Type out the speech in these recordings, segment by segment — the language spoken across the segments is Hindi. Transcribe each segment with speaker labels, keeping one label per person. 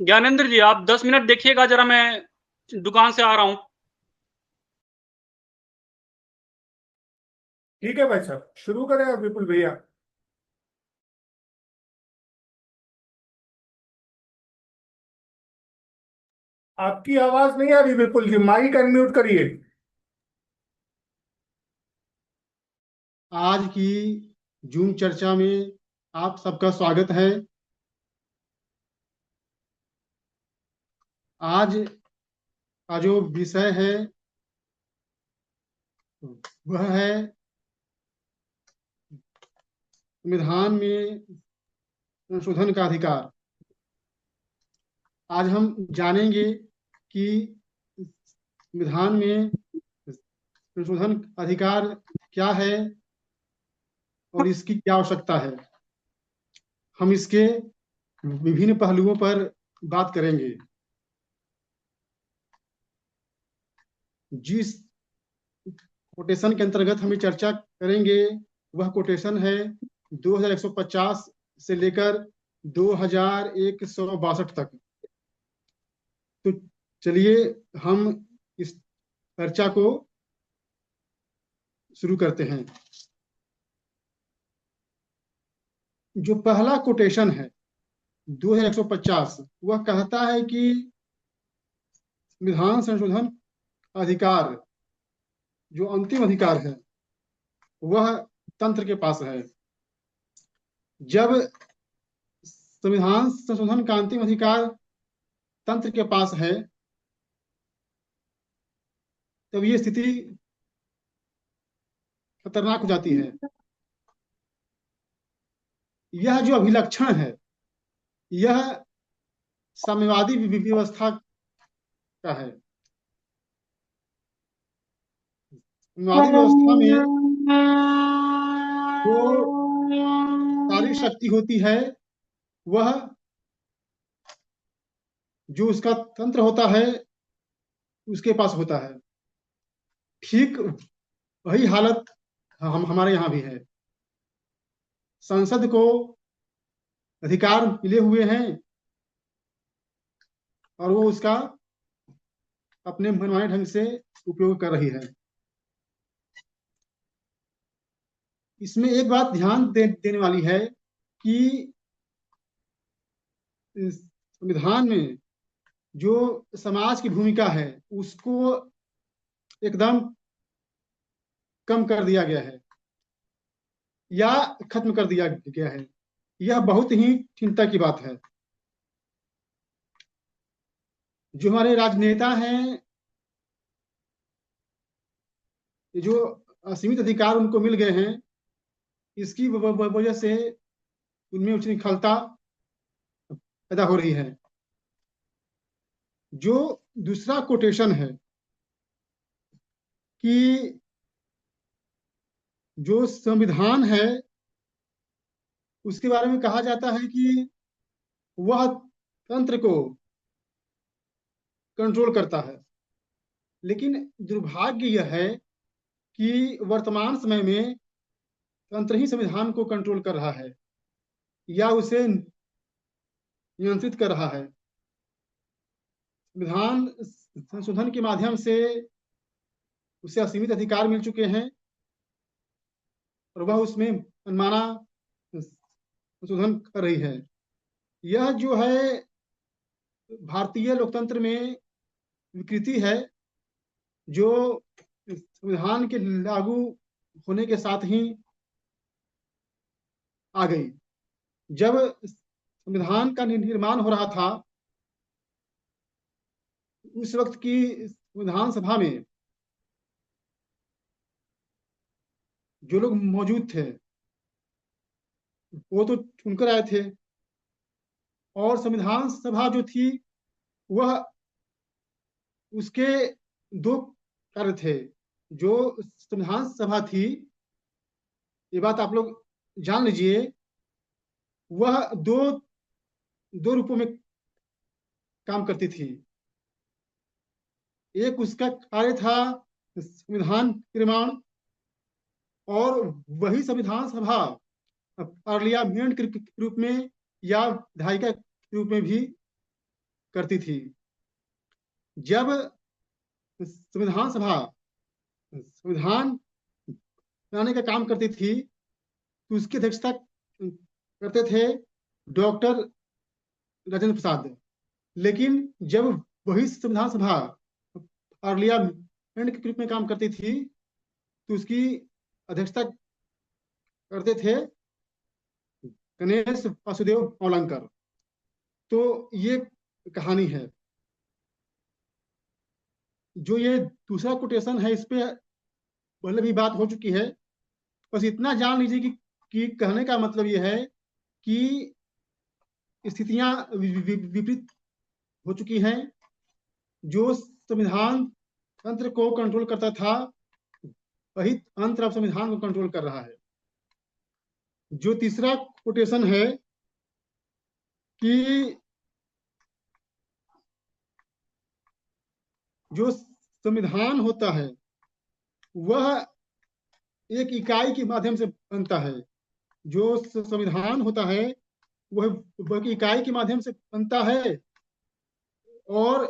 Speaker 1: ज्ञानेंद्र जी, आप 10 मिनट देखिएगा जरा, मैं दुकान से आ रहा हूँ।
Speaker 2: ठीक है भाई साहब, शुरू करें विपुल भैया। आपकी आवाज नहीं आ रही विपुल जी, माइक अनम्यूट करिए।
Speaker 3: आज की जूम चर्चा में आप सबका स्वागत है। आज का जो विषय है वह है संविधान में संशोधन का अधिकार। आज हम जानेंगे कि संविधान में संशोधन अधिकार क्या है और इसकी क्या आवश्यकता है। हम इसके विभिन्न पहलुओं पर बात करेंगे। जिस कोटेशन के अंतर्गत हम चर्चा करेंगे वह कोटेशन है 2150 से लेकर 2162 तक। तो चलिए हम इस चर्चा को शुरू करते हैं। जो पहला कोटेशन है 2150 वह कहता है कि संविधान संशोधन अधिकार, जो अंतिम अधिकार है, वह तंत्र के पास है। जब संविधान संशोधन का अंतिम अधिकार तंत्र के पास है तब ये स्थिति खतरनाक हो जाती है। यह जो अभिलक्षण है यह साम्यवादी व्यवस्था का है। साम्यवादी व्यवस्था में जो सारी शक्ति होती है वह जो उसका तंत्र होता है उसके पास होता है। ठीक वही हालत हम हमारे यहाँ भी है। संसद को अधिकार मिले हुए हैं और वो उसका अपने मनमाने ढंग से उपयोग कर रही है। इसमें एक बात ध्यान देने वाली है कि संविधान में जो समाज की भूमिका है उसको एकदम कम कर दिया गया है या खत्म कर दिया गया है। यह बहुत ही चिंता की बात है। जो हमारे राजनेता हैं, जो असीमित अधिकार उनको मिल गए हैं, इसकी वजह से उनमें उच्छृंखलता पैदा हो रही है। जो दूसरा कोटेशन है कि जो संविधान है उसके बारे में कहा जाता है कि वह तंत्र को कंट्रोल करता है। लेकिन दुर्भाग्य यह है कि वर्तमान समय में तंत्र ही संविधान को कंट्रोल कर रहा है या उसे नियंत्रित कर रहा है। संविधान संशोधन के माध्यम से उसे असीमित अधिकार मिल चुके हैं और वह उसमें मनमाना संशोधन कर रही है। यह जो है भारतीय लोकतंत्र में विकृति है जो संविधान के लागू होने के साथ ही आ गई। जब संविधान का निर्माण हो रहा था उस वक्त की संविधान सभा में जो लोग मौजूद थे वो तो चुनकर आए थे और संविधान सभा जो थी वह उसके दो कार्य थे। जो संविधान सभा थी, ये बात आप लोग जान लीजिए, वह दो दो रूपों में काम करती थी। एक उसका कार्य था संविधान निर्माण और वही संविधान सभा पार्लियामेंट के रूप में या विधायिका के रूप में भी करती थी। जब संविधान सभा संविधान बनाने का काम करती थी तो उसकी अध्यक्षता करते थे डॉक्टर राजेंद्र प्रसाद। लेकिन जब वही संविधान सभा पार्लियामेंट के रूप में काम करती थी तो उसकी अध्यक्षता करते थे गणेश वासुदेव मावलंकर। तो ये कहानी है। जो ये दूसरा कोटेशन है, इस पे पहले भी बात हो चुकी है। बस इतना जान लीजिए कि कहने का मतलब ये है कि स्थितियां विपरीत हो चुकी हैं। जो संविधान तंत्र को कंट्रोल करता था वही तंत्र अब संविधान को कंट्रोल कर रहा है। जो तीसरा कोटेशन है कि जो संविधान होता है वह एक इकाई के माध्यम से बनता है। जो संविधान होता है वह इकाई के माध्यम से बनता है और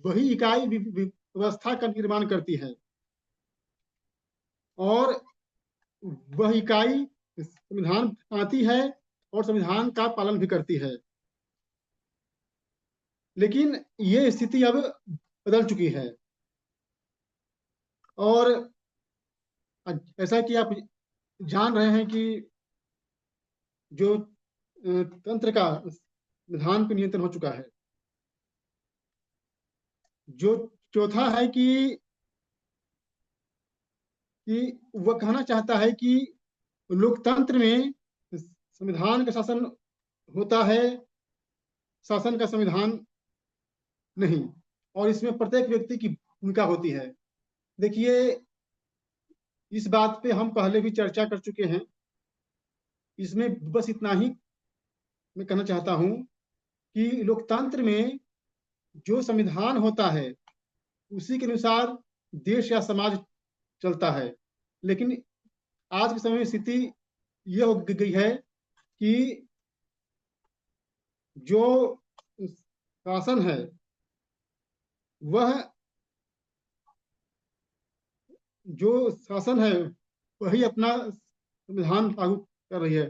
Speaker 3: वही इकाई व्यवस्था का निर्माण करती है और वह इकाई संविधान बनाती है और संविधान का पालन भी करती है। लेकिन ये स्थिति अब बदल चुकी है और ऐसा कि आप जान रहे हैं कि जो तंत्र का संविधान पर नियंत्रण हो चुका है। जो चौथा है कि वह कहना चाहता है कि लोकतंत्र में संविधान का शासन होता है, शासन का संविधान नहीं, और इसमें प्रत्येक व्यक्ति की भूमिका होती है। देखिए, इस बात पे हम पहले भी चर्चा कर चुके हैं। इसमें बस इतना ही मैं कहना चाहता हूं कि लोकतंत्र में जो संविधान होता है उसी के अनुसार देश या समाज चलता है। लेकिन आज के समय में स्थिति यह हो गई है कि जो शासन है वही अपना संविधान लागू कर रही है।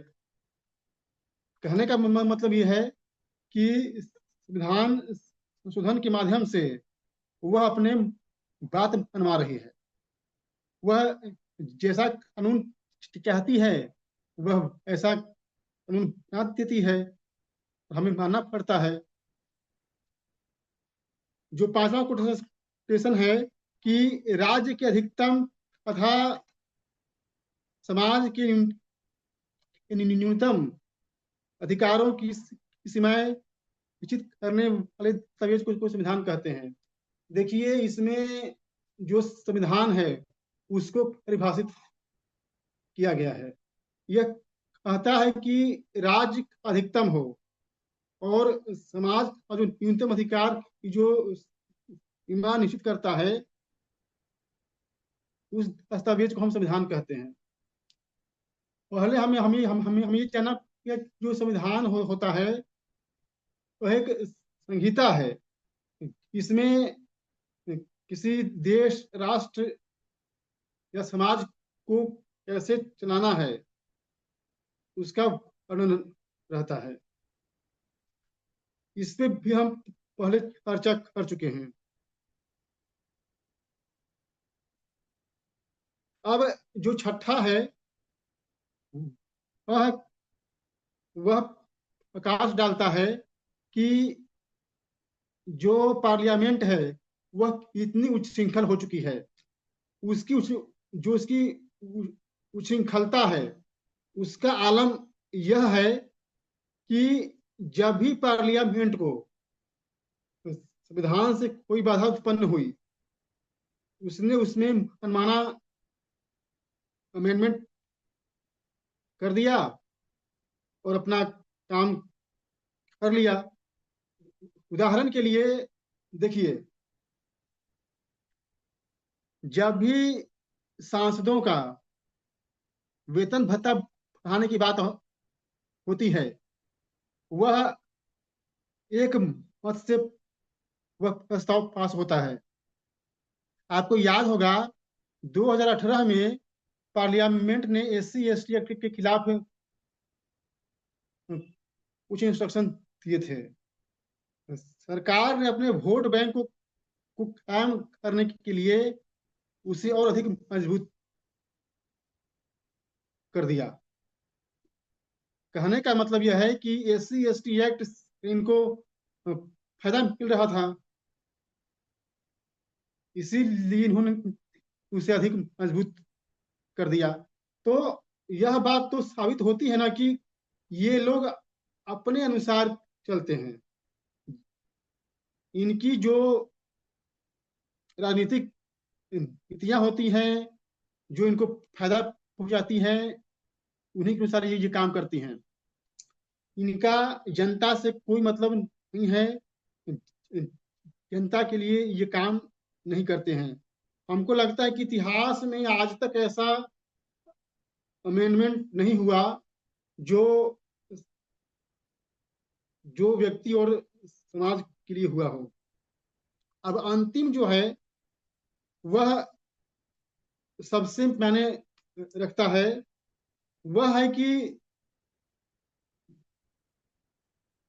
Speaker 3: कहने का मतलब यह है कि संविधान संशोधन के माध्यम से वह अपने बात मनवा रही है। वह जैसा कानून चाहती है वह ऐसा कानून बना देती है, हमें मानना पड़ता है। जो पांचवा कोटेशन है कि राज्य के अधिकतम तथा समाज के न्यूनतम अधिकारों की सीमाएं निश्चित करने वाले दस्तावेज को संविधान कहते हैं। देखिए, इसमें जो संविधान है उसको परिभाषित किया गया है। यह कहता है कि राज्य अधिकतम हो और समाज का जो न्यूनतम अधिकार की जो सीमा निश्चित करता है उस दस्तावेज को हम संविधान कहते हैं। पहले हमें ये जानना कि जो संविधान होता है वह एक संहिता है। इसमें किसी देश, राष्ट्र या समाज को कैसे चलाना है उसका वर्णन रहता है। इस पे भी हम पहले चर्चा कर चुके हैं। अब जो छठा है वह प्रकाश डालता है कि जो पार्लियामेंट है वह इतनी उच्च श्रृंखल हो चुकी है, उसकी जो उसकी उच्छृंखलता है उसका आलम यह है कि जब भी पार्लियामेंट को संविधान से कोई बाधा उत्पन्न हुई उसने उसमें मनमाना अमेंडमेंट कर दिया और अपना काम कर लिया। उदाहरण के लिए देखिए, जब भी सांसदों का वेतन भत्ता बढ़ाने की बात होती है, वह एक मत से वह प्रस्ताव पास होता है। आपको याद होगा 2018 में पार्लियामेंट ने SC/ST एक्ट के खिलाफ कुछ इंस्ट्रक्शन दिए थे। सरकार ने अपने वोट बैंक को कायम करने के लिए उसे और अधिक मजबूत कर दिया। कहने का मतलब यह है कि SC/ST एक्ट इनको फायदा मिल रहा था, इसीलिए इन्होंने उसे अधिक मजबूत कर दिया। तो यह बात तो साबित होती है ना कि ये लोग अपने अनुसार चलते हैं। इनकी जो राजनीतिक नीतियां होती हैं, जो इनको फायदा पहुंचाती हैं, उन्हीं के अनुसार ये काम करती हैं। इनका जनता से कोई मतलब नहीं है, जनता के लिए ये काम नहीं करते हैं। हमको लगता है कि इतिहास में आज तक ऐसा अमेंडमेंट नहीं हुआ जो जो व्यक्ति और समाज के लिए हुआ हो। अब अंतिम जो है वह सबसे मैंने रखता है, वह है कि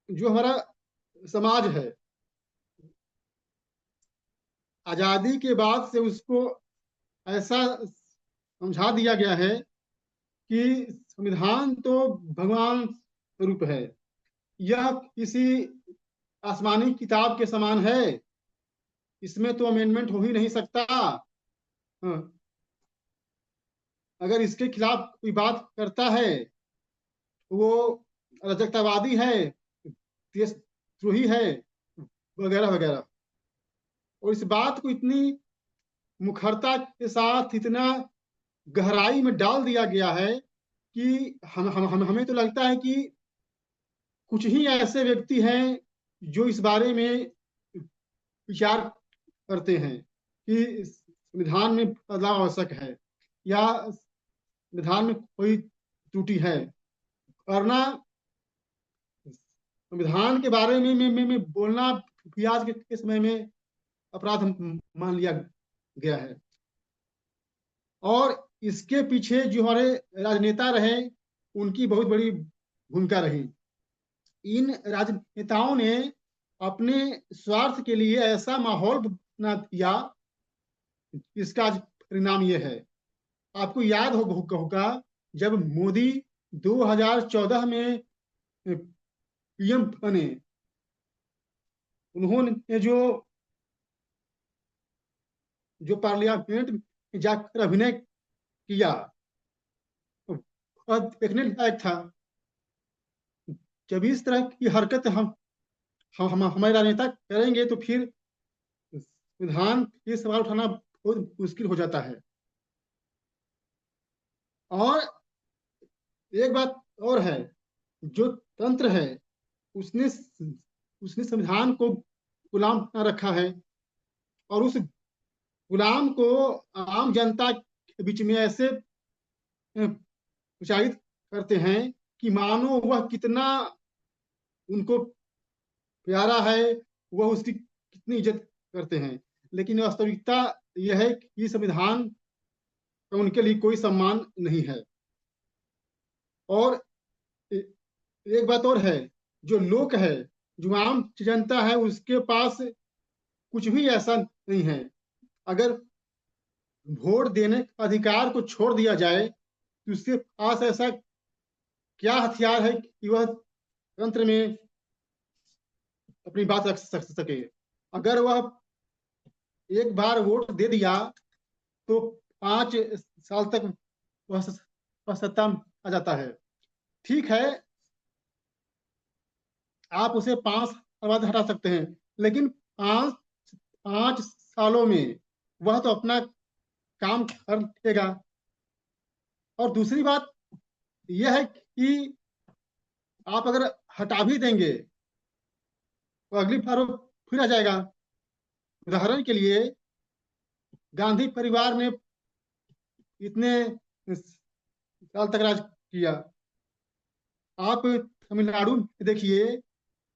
Speaker 3: जो हमारा समाज है, आजादी के बाद से उसको ऐसा समझा दिया गया है कि संविधान तो भगवान स्वरूप है, यह किसी आसमानी किताब के समान है, इसमें तो अमेंडमेंट हो ही नहीं सकता। हाँ, अगर इसके खिलाफ कोई बात करता है वो अराजकतावादी है, देशद्रोही है, वगैरह वगैरह। और इस बात को इतनी मुखरता के साथ इतना गहराई में डाल दिया गया है कि हमें तो लगता है कि कुछ ही ऐसे व्यक्ति हैं जो इस बारे में विचार करते हैं कि संविधान में बदलाव आवश्यक है या संविधान में कोई त्रुटि है। वरना संविधान के बारे में बोलना भी आज के समय में अपराध मान लिया गया है। और इसके पीछे जो हमारे राजनेता रहे, उनकी बहुत बड़ी भूमिका रही। इन राजनेताओं ने अपने स्वार्थ के लिए ऐसा माहौल बना दिया, इसका आज परिणाम यह है। आपको याद होगा जब मोदी 2014 में PM बने, उन्होंने जो पार्लियामेंट में जाकर अभिनय किया वह देखने लायक था। जब इस तरह की हरकत हमारे राजनेता करेंगे तो फिर संविधान ये सवाल उठाना बहुत मुश्किल हो जाता है। और एक बात और है, जो तंत्र है उसने उसने संविधान को गुलाम बना रखा है, और उस गुलाम को आम जनता के बीच में ऐसे उत्साहित करते हैं कि मानो वह कितना उनको प्यारा है, वह उसकी कितनी इज्जत करते हैं। लेकिन वास्तविकता यह है कि संविधान का उनके लिए कोई सम्मान नहीं है। और एक बात और है, जो लोग है, जो आम जनता है, उसके पास कुछ भी ऐसा नहीं है। अगर वोट देने का अधिकार को छोड़ दिया जाए तो उसके पास ऐसा क्या हथियार है कि वह तंत्र में अपनी बात रख सके। अगर वह एक बार वोट दे दिया तो 5 साल तक वह सत्ता में आ जाता है। ठीक है, आप उसे 5 साल बाद हटा सकते हैं, लेकिन 5 सालों में वह तो अपना काम कर लेगा। और दूसरी बात यह है कि आप अगर हटा भी देंगे तो अगली बार वो फिर आ जाएगा। उदाहरण के लिए गांधी परिवार ने इतने साल तक राज किया, आप तमिलनाडु में देखिए,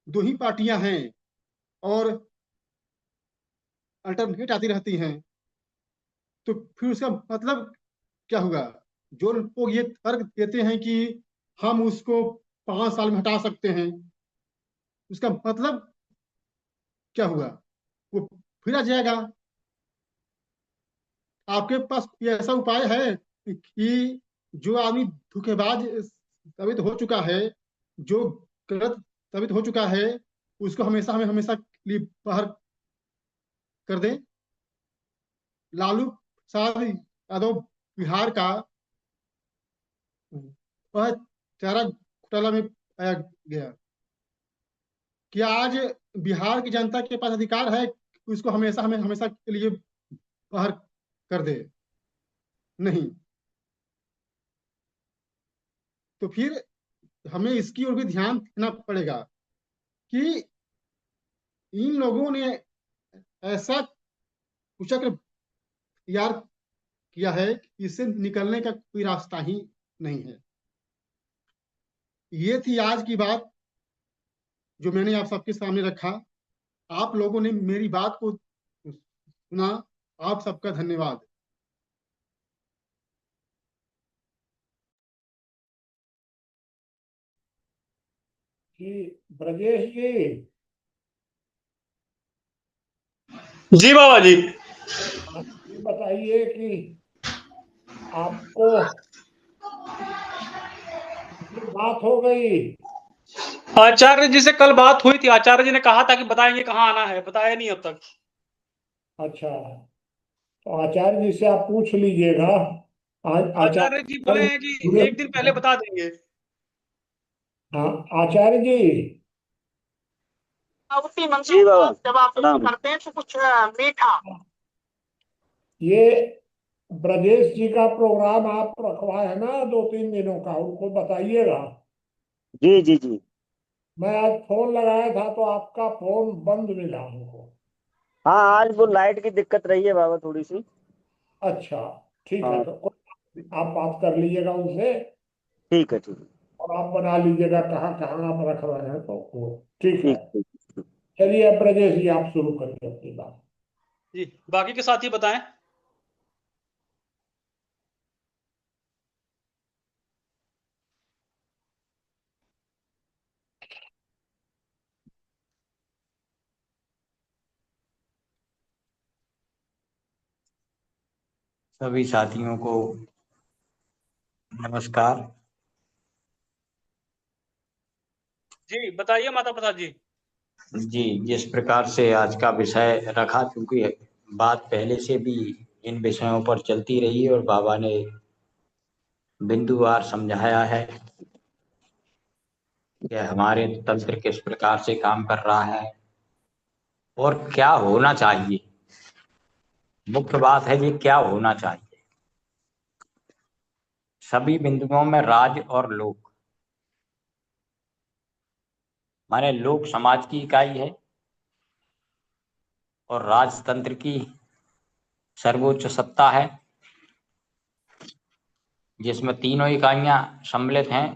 Speaker 3: 2 ही पार्टियां हैं और अल्टरनेट आती रहती हैं। तो फिर उसका मतलब क्या हुआ? जो लोग ये तर्क देते हैं कि हम उसको 5 साल में हटा सकते हैं, उसका मतलब क्या हुआ? वो फिर आ जाएगा। आपके पास कोई ऐसा उपाय है कि जो आदमी धोखेबाज साबित हो चुका है, जो गलत साबित हो चुका है, उसको हमें हमेशा के लिए बाहर कर दे? लालू प्रसाद यादव बिहार का वह चारा घोटाला में पाया गया। क्या आज बिहार की जनता के पास अधिकार है कि उसको हमें हमेशा के लिए बाहर कर दे? नहीं। तो फिर हमें इसकी ओर भी ध्यान देना पड़ेगा कि इन लोगों ने ऐसा कुचक्र तैयार किया है कि इससे निकलने का कोई रास्ता ही नहीं है। ये थी आज की बात जो मैंने आप सबके सामने रखा। आप लोगों ने मेरी बात को सुना, आप सबका धन्यवाद।
Speaker 2: जी ब्रजेश जी,
Speaker 1: जी बाबा जी।
Speaker 2: आप ये बताइए कि आपको ये बात हो गई।
Speaker 1: आचार्य जी से कल बात हुई थी, आचार्य जी ने कहा था कि बताएंगे कहाँ आना है, बताया नहीं अब तक।
Speaker 2: अच्छा, तो आचार्य जी से आप पूछ लीजिएगा।
Speaker 1: आचार्य जी बोले
Speaker 2: आचार्य
Speaker 1: हैं कि
Speaker 2: जुड़े
Speaker 1: एक दिन पहले बता देंगे।
Speaker 2: हाँ आचार्य जी,
Speaker 4: उसी मन जी बाबा जब आप करते हैं तो कुछ मीठा।
Speaker 2: ये ब्रजेश जी का प्रोग्राम आप रखवाए है ना 2-3 दिनों का, उनको बताइएगा।
Speaker 4: जी जी जी।
Speaker 2: मैं आज फोन लगाया था तो आपका फोन बंद मिला हमको।
Speaker 4: हाँ, आज वो लाइट की दिक्कत रही है बाबा थोड़ी सी।
Speaker 2: अच्छा, ठीक है,
Speaker 4: हाँ,
Speaker 2: तो आप बात कर लीजिएगा उनसे
Speaker 4: ठीक है ठीक है।
Speaker 2: और आप बना लीजिएगा कहाँ कहाँ आप रख रहे हैं, तो वो ठीक है।
Speaker 4: ठीक ठीक ठीक।
Speaker 2: चलिए अब ब्रजेश जी आप शुरू करिए अपनी बात।
Speaker 1: जी, बाकी के साथी बताएं।
Speaker 5: सभी साथियों को नमस्कार।
Speaker 1: जी बताइए माता प्रसाद जी।
Speaker 5: जी, जिस प्रकार से आज का विषय रखा, चूंकि बात पहले से भी इन विषयों पर चलती रही और बाबा ने बिंदुवार समझाया है कि हमारे तंत्र किस प्रकार से काम कर रहा है और क्या होना चाहिए। मुख्य बात है ये क्या होना चाहिए। सभी बिंदुओं में राज और लोक, माने लोक समाज की इकाई है और राजतंत्र की सर्वोच्च सत्ता है, जिसमें तीनों इकाइयां सम्मिलित हैं,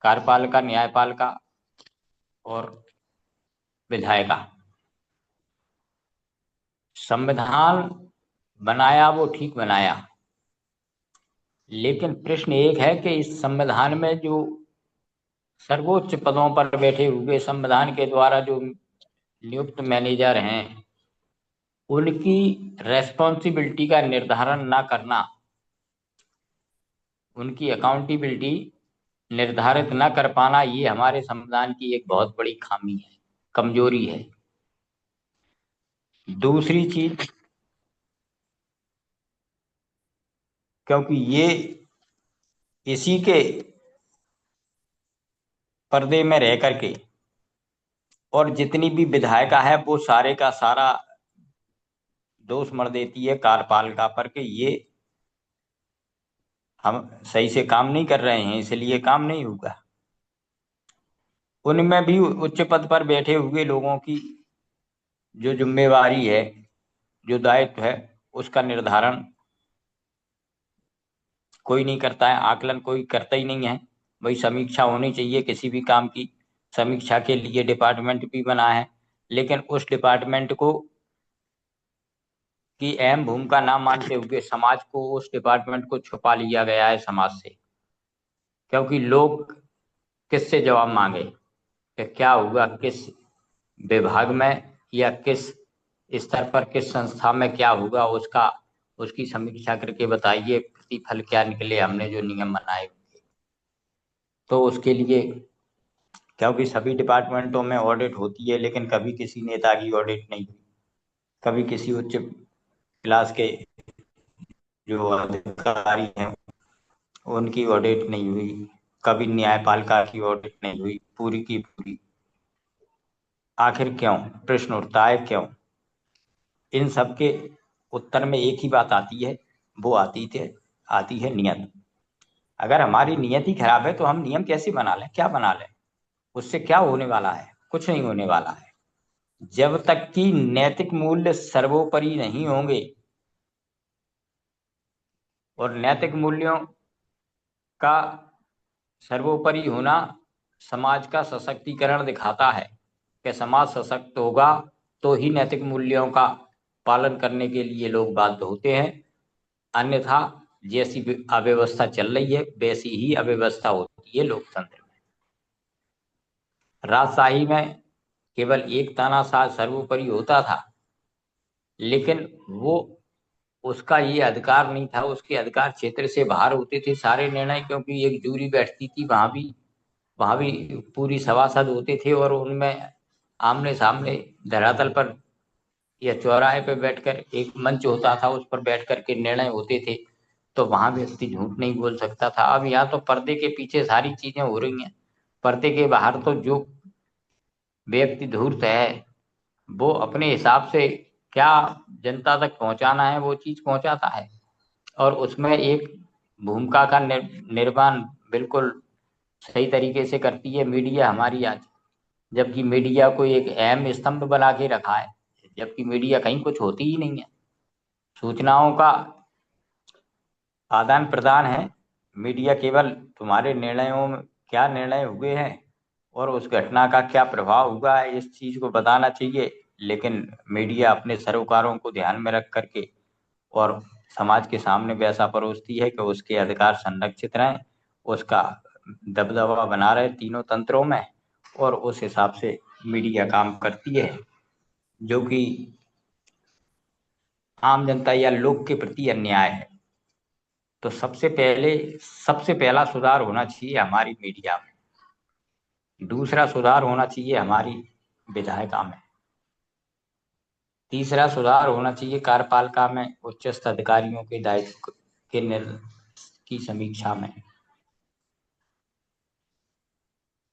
Speaker 5: कार्यपालिका, न्यायपालिका और विधायिका। संविधान बनाया वो ठीक बनाया, लेकिन प्रश्न एक है कि इस संविधान में जो सर्वोच्च पदों पर बैठे हुए संविधान के द्वारा जो नियुक्त मैनेजर हैं, उनकी रेस्पॉन्सिबिलिटी का निर्धारण ना करना, उनकी अकाउंटेबिलिटी निर्धारित न कर पाना, ये हमारे संविधान की एक बहुत बड़ी खामी है, कमजोरी है। दूसरी चीज, क्योंकि ये इसी के पर्दे में रह करके और जितनी भी विधायिका है वो सारे का सारा दोष मर देती है कार्यपालिका पर कि ये हम सही से काम नहीं कर रहे हैं, इसलिए काम नहीं होगा। उनमें भी उच्च पद पर बैठे हुए लोगों की जो जिम्मेवारी है, जो दायित्व है, उसका निर्धारण कोई नहीं करता है, आकलन कोई करता ही नहीं है। भाई समीक्षा होनी चाहिए किसी भी काम की, समीक्षा के लिए डिपार्टमेंट भी बना है, लेकिन उस डिपार्टमेंट को की अहम भूमिका ना मानते हुए समाज को, उस डिपार्टमेंट को छुपा लिया गया है समाज से। क्योंकि लोग किससे जवाब मांगे कि क्या हुआ, किस विभाग में या किस स्तर पर, किस संस्था में क्या हुआ, उसकी समीक्षा करके बताइए प्रतिफल क्या निकले, हमने जो नियम बनाए। तो उसके लिए, क्योंकि सभी डिपार्टमेंटों में ऑडिट होती है, लेकिन कभी किसी नेता की ऑडिट नहीं हुई, कभी किसी उच्च क्लास के जो अधिकारी हैं उनकी ऑडिट नहीं हुई, कभी न्यायपालिका की ऑडिट नहीं हुई पूरी की पूरी। आखिर क्यों, प्रश्न उठता है क्यों? इन सब के उत्तर में एक ही बात आती है, वो आती है नियत। अगर हमारी नियत ही खराब है तो हम नियम कैसे बना लें, क्या बना लें? उससे क्या होने वाला है? कुछ नहीं होने वाला है। जब तक कि नैतिक मूल्य सर्वोपरि नहीं होंगे, और नैतिक मूल्यों का सर्वोपरि होना समाज का सशक्तिकरण दिखाता है कि समाज सशक्त होगा तो ही नैतिक मूल्यों का पालन करने के लिए लोग बाध्य होते हैं। अन्यथा जैसी अव्यवस्था चल रही है वैसी ही अव्यवस्था होती है लोकतंत्र में। राजशाही में केवल एक तानाशाह सर्वोपरि होता था, लेकिन वो उसका ये अधिकार नहीं था, उसके अधिकार क्षेत्र से बाहर होते थे सारे निर्णय, क्योंकि एक जूरी बैठती थी, वहां भी पूरी सभासद होते थे, और उनमें आमने सामने धरातल पर या चौराहे पर बैठकर एक मंच होता था, उस पर बैठकर के निर्णय होते थे, तो वहां व्यक्ति झूठ नहीं बोल सकता था। अब यहाँ तो पर्दे के पीछे सारी चीजें हो रही हैं, पर्दे के बाहर तो जो व्यक्ति धूर्त है वो अपने हिसाब से क्या जनता तक पहुंचाना है वो चीज पहुंचाता है, और उसमें एक भूमिका का निर्माण बिल्कुल सही तरीके से करती है मीडिया हमारी आज। जबकि मीडिया को एक अहम स्तंभ बना के रखा है, जबकि मीडिया कहीं कुछ होती ही नहीं है। सूचनाओं का आदान प्रदान है, मीडिया केवल तुम्हारे निर्णयों में क्या निर्णय हुए हैं और उस घटना का क्या प्रभाव हुआ है इस चीज को बताना चाहिए, लेकिन मीडिया अपने सरोकारों को ध्यान में रख करके और समाज के सामने वैसा परोसती है कि उसके अधिकार संरक्षित रहें, उसका दबदबा बना रहे तीनों तंत्रों में, और उस हिसाब से मीडिया काम करती है, जो कि आम जनता या लोग के प्रति अन्याय है। तो सबसे पहला सुधार होना चाहिए हमारी मीडिया में, दूसरा सुधार होना चाहिए हमारी विधायिका में, तीसरा सुधार होना चाहिए कार्यपालिका में उच्चस्थ अधिकारियों के दायित्व की समीक्षा में।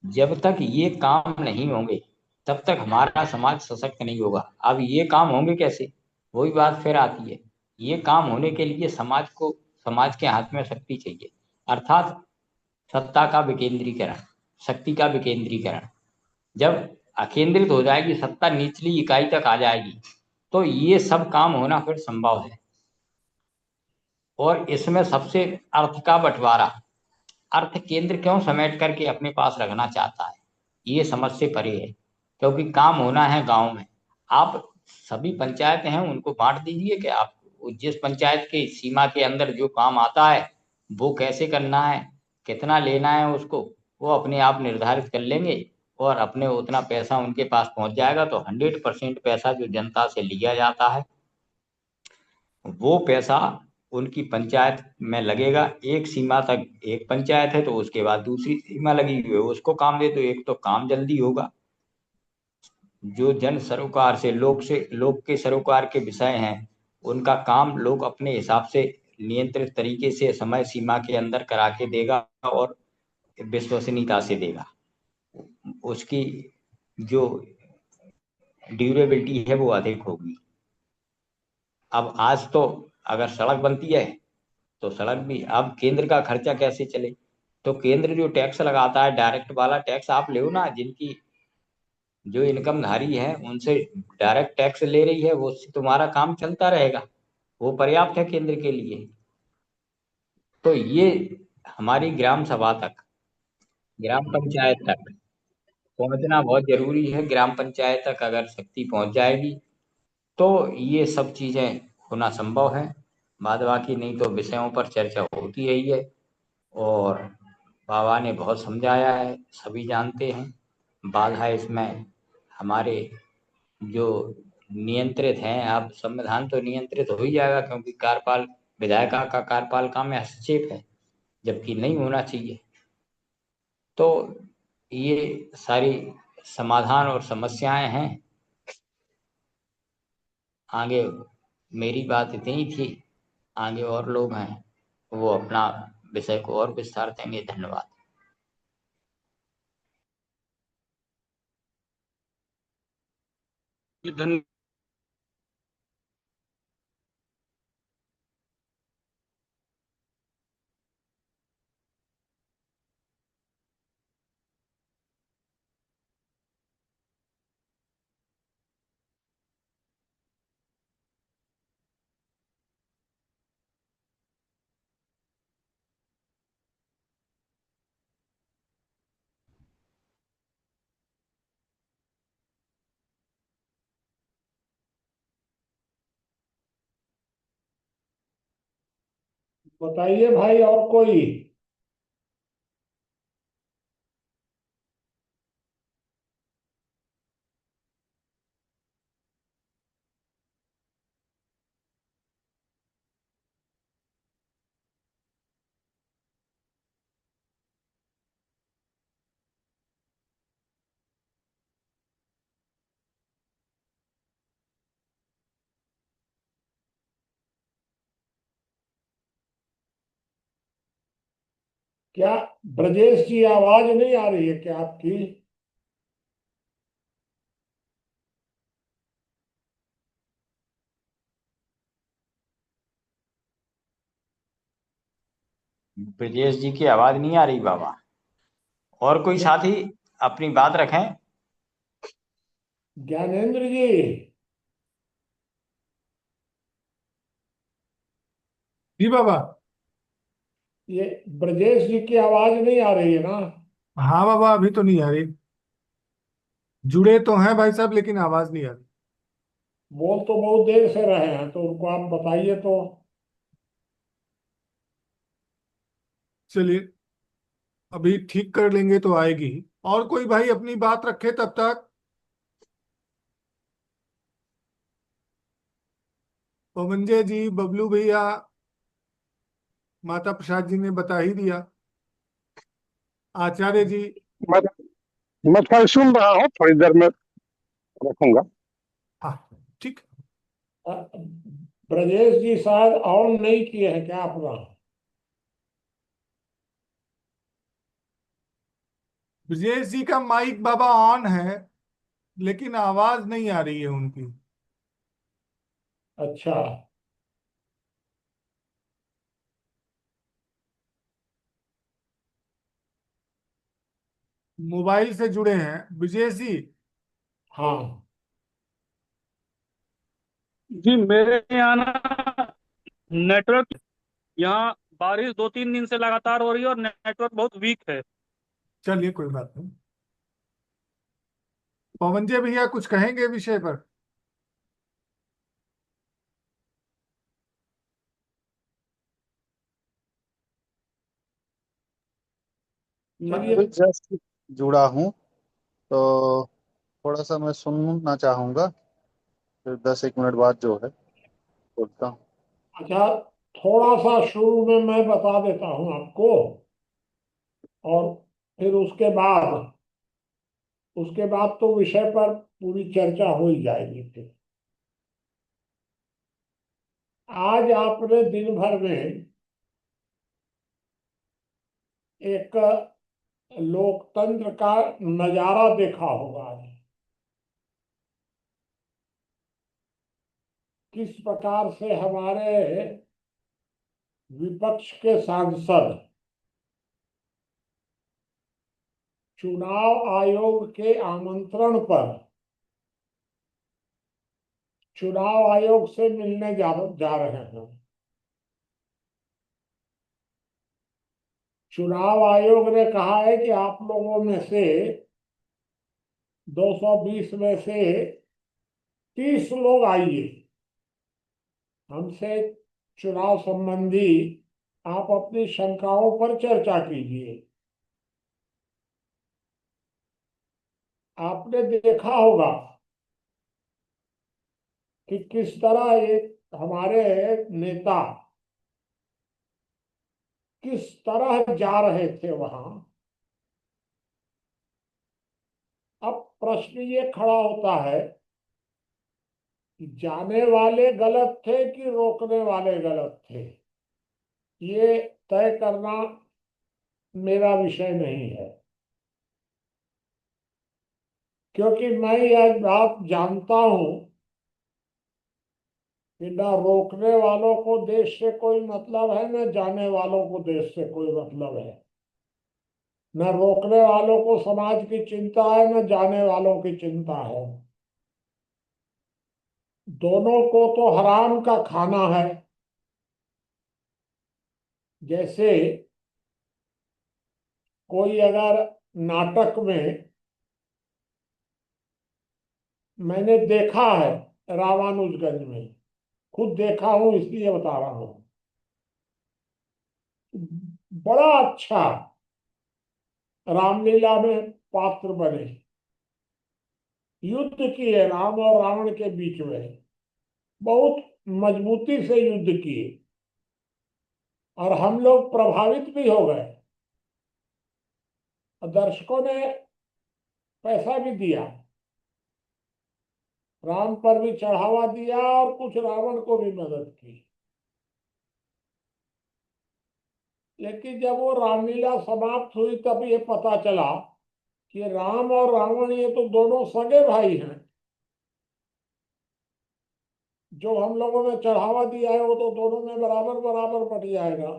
Speaker 5: जब तक ये काम नहीं होंगे तब तक हमारा समाज सशक्त नहीं होगा। अब ये काम होंगे कैसे, वही बात फिर आती है। ये काम होने के लिए समाज के हाथ में शक्ति चाहिए, अर्थात सत्ता का विकेंद्रीकरण, शक्ति का विकेंद्रीकरण। जब अकेंद्रित हो जाएगी सत्ता, निचली इकाई तक आ जाएगी, तो ये सब काम होना फिर संभव है। और इसमें सबसे अर्थ का बंटवारा, अर्थ केंद्र क्यों समेट करके अपने पास रखना चाहता है, ये समझ से परे है। क्योंकि काम होना है गांव में, आप सभी पंचायत हैं उनको बांट दीजिए कि आप जिस पंचायत के सीमा के अंदर जो काम आता है वो कैसे करना है, कितना लेना है उसको, वो अपने आप निर्धारित कर लेंगे, और अपने उतना पैसा उनके पास पहुंच जाएगा। तो 100% पैसा जो जनता से लिया जाता है वो पैसा उनकी पंचायत में लगेगा। एक सीमा तक एक पंचायत है तो उसके बाद दूसरी सीमा लगी हुई है, उसको काम दे तो एक तो काम जल्दी होगा। जो जन सरोकार से लोग के सरोकार के विषय हैं उनका काम लोग अपने हिसाब से नियंत्रित तरीके से समय सीमा के अंदर करा के देगा और विश्वसनीयता से देगा। उसकी जो ड्यूरेबिलिटी है वो अधिक होगी। अब आज तो अगर सड़क बनती है तो सड़क भी, अब केंद्र का खर्चा कैसे चले, तो केंद्र जो टैक्स लगाता है डायरेक्ट वाला टैक्स आप ले ना, जिनकी जो इनकमधारी है उनसे डायरेक्ट टैक्स ले रही है, वो तुम्हारा काम चलता रहेगा, वो पर्याप्त है केंद्र के लिए। तो ये हमारी ग्राम सभा तक, ग्राम पंचायत तक पहुंचना बहुत जरूरी है। ग्राम पंचायत तक अगर शक्ति पहुंच जाएगी तो ये सब चीजें होना संभव है। बाद बाकी नहीं तो विषयों पर चर्चा होती रही है और बाबा ने बहुत समझाया है, सभी जानते हैं। बाधा इसमें हमारे जो नियंत्रित हैं, अब संविधान तो नियंत्रित हो ही जाएगा क्योंकि कार्यपाल, विधायिका का कार्यपालिका में हस्तक्षेप है, जबकि नहीं होना चाहिए। तो ये सारी समाधान और समस्याएं हैं। आगे मेरी बात इतनी थी, आगे और लोग हैं वो अपना विषय को और विस्तार देंगे। धन्यवाद।
Speaker 1: धन्यवाद।
Speaker 2: बताइए भाई, और कोई? क्या ब्रजेश जी, आवाज नहीं आ रही है क्या आपकी?
Speaker 5: ब्रजेश जी की आवाज नहीं आ रही बाबा। और कोई साथी अपनी बात रखें।
Speaker 2: ज्ञानेंद्र जी,
Speaker 6: जी बाबा।
Speaker 2: ये ब्रजेश जी की आवाज नहीं आ रही है ना?
Speaker 6: हाँ बाबा, अभी तो नहीं आ रही। जुड़े तो हैं भाई साहब, लेकिन आवाज नहीं आ रही।
Speaker 2: बोल तो बहुत देर से रहे हैं, तो उनको आप बताइए तो।
Speaker 6: चलिए, अभी ठीक कर लेंगे तो आएगी। और कोई भाई अपनी बात रखे तब तक। पवनजय जी, बबलू भैया, माता प्रसाद जी ने बता ही दिया। आचार्य जी।
Speaker 4: मैं मैं कल सुन रहा हूँ, थोड़ी देर में रखूंगा।
Speaker 6: हाँ, ठीक।
Speaker 2: अ, ब्रजेश जी शायद ऑन नहीं किए हैं क्या अपना?
Speaker 6: ब्रजेश जी का माइक बाबा ऑन है, लेकिन आवाज नहीं आ रही है उनकी।
Speaker 2: अच्छा।
Speaker 6: मोबाइल से जुड़े हैं ब्रजेश जी।
Speaker 2: हाँ।
Speaker 1: जी मेरे यहाँ ना नेटवर्क, यहाँ बारिश 2-3 दिन से लगातार हो रही है और नेटवर्क बहुत वीक है।
Speaker 6: चलिए, कोई बात नहीं। पवनजय भैया कुछ कहेंगे विषय पर?
Speaker 7: मैं
Speaker 2: चलिए।
Speaker 7: अभी जस्ट जुड़ा हूँ, तो थोड़ा सा मैं सुनना चाहूंगा, फिर 10 एक मिनट बाद जो है बोलता हूँ।
Speaker 2: अच्छा, थोड़ा सा शुरू में मैं बता देता हूँ आपको, और फिर उसके बाद तो विषय पर पूरी चर्चा हो ही जाएगी फिर। आज आपने दिन भर में एक लोकतंत्र का नजारा देखा होगा। किस प्रकार से हमारे विपक्ष के सांसद चुनाव आयोग के आमंत्रण पर चुनाव आयोग से मिलने जा रहे हैं। चुनाव आयोग ने कहा है कि आप लोगों में से 220 में से 30 लोग आइए, हमसे चुनाव संबंधी आप अपनी शंकाओं पर चर्चा कीजिए। आपने देखा होगा कि किस तरह ये हमारे नेता किस तरह जा रहे थे वहां। अब प्रश्न ये खड़ा होता है कि जाने वाले गलत थे कि रोकने वाले गलत थे, ये तय करना मेरा विषय नहीं है, क्योंकि मैं यह बात जानता हूं कि न रोकने वालों को देश से कोई मतलब है, न जाने वालों को देश से कोई मतलब है। न रोकने वालों को समाज की चिंता है, न जाने वालों की चिंता है। दोनों को तो हराम का खाना है। जैसे कोई अगर नाटक में, मैंने देखा है रामानुजगंज में, खुद देखा हूं इसलिए बता रहा हूं, बड़ा अच्छा रामलीला में पात्र बने, युद्ध किए राम और रावण के बीच में, बहुत मजबूती से युद्ध किए और हम लोग प्रभावित भी हो गए और दर्शकों ने पैसा भी दिया, राम पर भी चढ़ावा दिया और कुछ रावण को भी मदद की। लेकिन जब वो रामलीला समाप्त हुई तब ये पता चला कि राम और रावण ये तो दोनों सगे भाई हैं। जो हम लोगों ने चढ़ावा दिया है वो तो दोनों में बराबर बराबर बट जाएगा।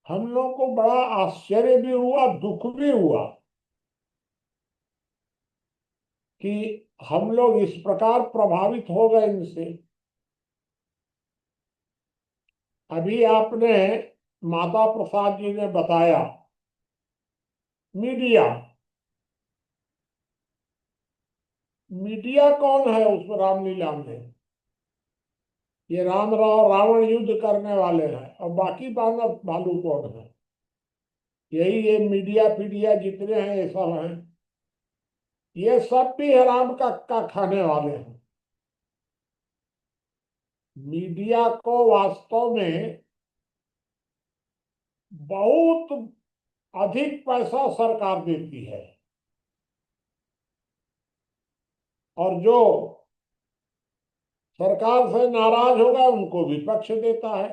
Speaker 2: हम लोग को बड़ा आश्चर्य भी हुआ, दुख भी हुआ कि हम लोग इस प्रकार प्रभावित हो गए इनसे। अभी आपने माता प्रसाद जी ने बताया, मीडिया मीडिया कौन है उस रामलीला में? ये राम रावण युद्ध करने वाले हैं और बाकी बानर भालू कौन है? यही ये मीडिया पीडिया जितने हैं ये सब हैं, ये सब भी हराम का खाने वाले हैं। मीडिया को वास्तव में बहुत अधिक पैसा सरकार देती है और जो सरकार से नाराज होगा उनको विपक्ष देता है।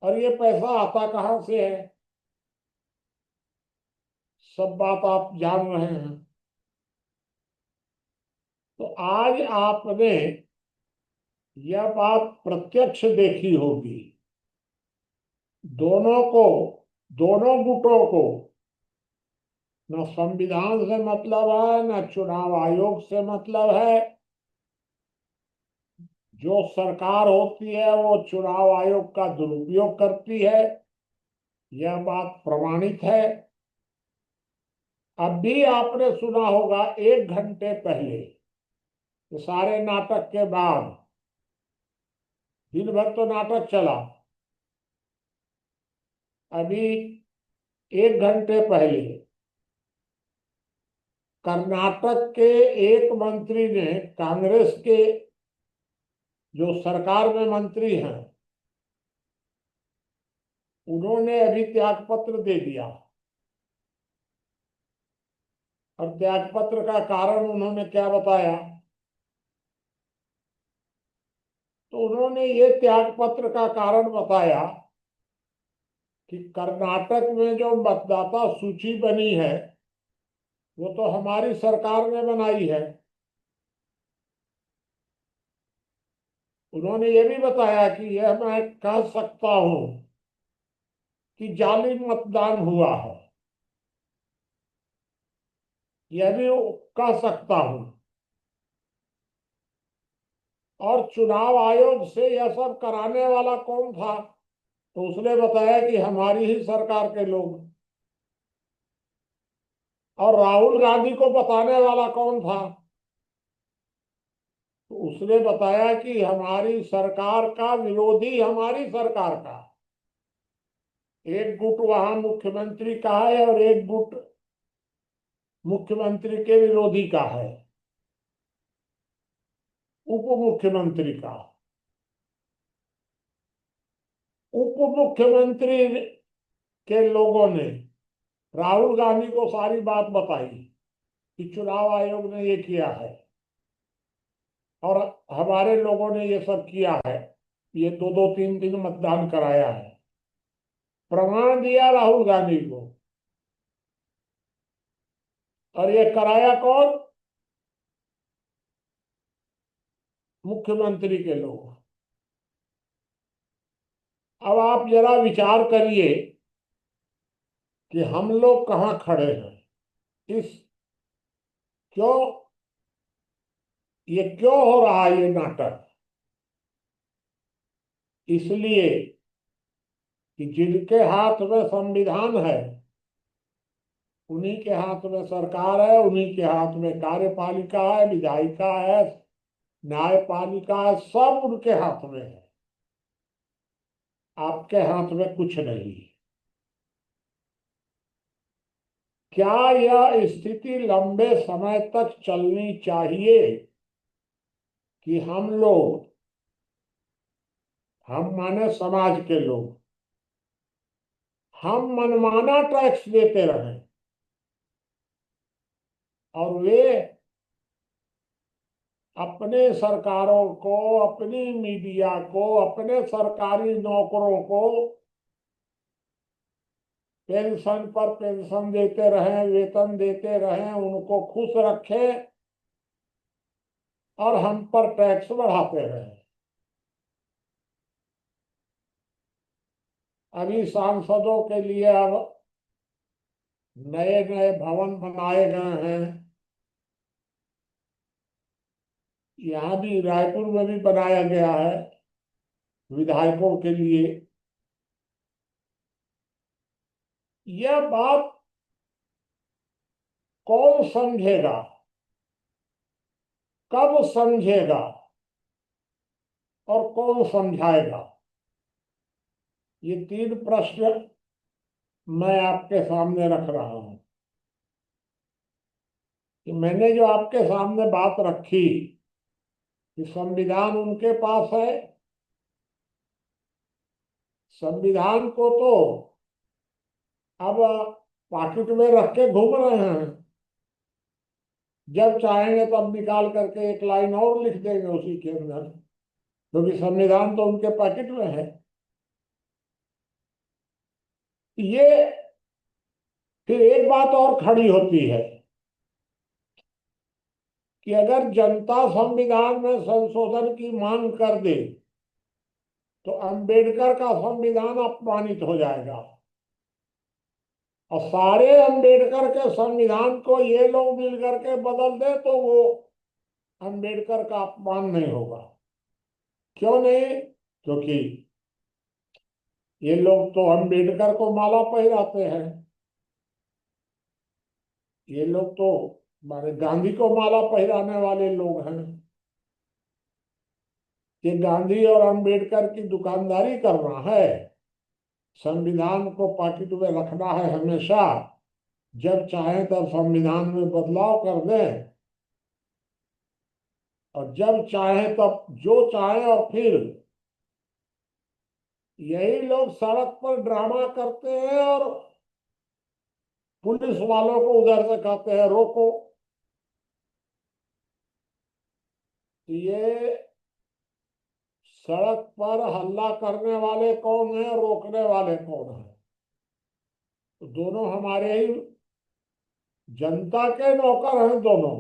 Speaker 2: और ये पैसा आता कहां से है? सब बात आप जान रहे हैं। तो आज आपने यह बात प्रत्यक्ष देखी होगी, दोनों को, दोनों गुटों को न संविधान से मतलब है, न चुनाव आयोग से मतलब है। जो सरकार होती है वो चुनाव आयोग का दुरुपयोग करती है, यह बात प्रमाणित है। अब भी आपने सुना होगा 1 घंटे पहले, तो सारे नाटक के बाद दिन भर तो नाटक चला, अभी 1 घंटे पहले कर्नाटक के एक मंत्री ने, कांग्रेस के जो सरकार में मंत्री हैं, उन्होंने अभी त्याग पत्र दे दिया। और त्याग पत्र का कारण उन्होंने क्या बताया? तो उन्होंने ये त्याग पत्र का कारण बताया कि कर्नाटक में जो मतदाता सूची बनी है वो तो हमारी सरकार ने बनाई है। उन्होंने ये भी बताया कि यह मैं कह सकता हूं कि जाली मतदान हुआ है, यह भी कह सकता हूं। और चुनाव आयोग से यह सब कराने वाला कौन था? तो उसने बताया कि हमारी ही सरकार के लोग। और राहुल गांधी को बताने वाला कौन था? तो उसने बताया कि हमारी सरकार का विरोधी हमारी सरकार का एक गुट वहां मुख्यमंत्री का है और एक गुट मुख्यमंत्री के विरोधी का है, उप मुख्यमंत्री का। उप मुख्यमंत्री के लोगों ने राहुल गांधी को सारी बात बताई कि चुनाव आयोग ने ये किया है और हमारे लोगों ने ये सब किया है, ये दो दो तीन दिन मतदान कराया है। प्रमाण दिया राहुल गांधी को। और ये कराया कौन? मुख्यमंत्री के लोग। अब आप जरा विचार करिए कि हम लोग कहाँ खड़े हैं। इस क्यों ये क्यों हो रहा है ये नाटक? इसलिए कि जिनके हाथ में संविधान है, उन्हीं के हाथ में सरकार है, उन्हीं के हाथ में कार्यपालिका है, विधायिका है, न्यायपालिका है, सब उनके हाथ में है। आपके हाथ में कुछ नहीं। क्या यह स्थिति लंबे समय तक चलनी चाहिए कि हम लोग, हम माने समाज के लोग, हम मनमाना टैक्स देते रहें और वे अपने सरकारों को, अपनी मीडिया को, अपने सरकारी नौकरों को पेंशन पर पेंशन देते रहें, वेतन देते रहें, उनको खुश रखें और हम पर टैक्स बढ़ाते रहें? अभी सांसदों के लिए अब नए नए भवन बनाए गए हैं। यहाँ भी रायपुर में भी बनाया गया है विधायकों के लिए। यह बात कौन समझेगा, कब समझेगा और कौन समझाएगा? ये तीन प्रश्न मैं आपके सामने रख रहा हूं कि मैंने जो आपके सामने बात रखी कि संविधान उनके पास है, संविधान को तो अब पॉकेट में रख के घूम रहे हैं। जब चाहेंगे तब निकाल करके एक लाइन और लिख देंगे उसी के अंदर, क्योंकि संविधान तो उनके पॉकेट में है। ये फिर एक बात और खड़ी होती है कि अगर जनता संविधान में संशोधन की मांग कर दे तो अंबेडकर का संविधान अपमानित हो जाएगा। और सारे अंबेडकर के संविधान को ये लोग मिल करके बदल दे तो वो अंबेडकर का अपमान नहीं होगा। क्यों नहीं? क्योंकि ये लोग तो अंबेडकर को माला पहनाते हैं। ये लोग तो हमारे गांधी को माला पहनाने वाले लोग हैं। ये गांधी और अंबेडकर की दुकानदारी करना है। संविधान को पॉकेट में रखना है हमेशा, जब चाहे तब संविधान में बदलाव कर दें और जब चाहे तब जो चाहे। और फिर यही लोग सड़क पर ड्रामा करते हैं और पुलिस वालों को उधर से कहते हैं रोको। ये सड़क पर हल्ला करने वाले कौन है, रोकने वाले कौन है? तो दोनों हमारे ही जनता के नौकर हैं। दोनों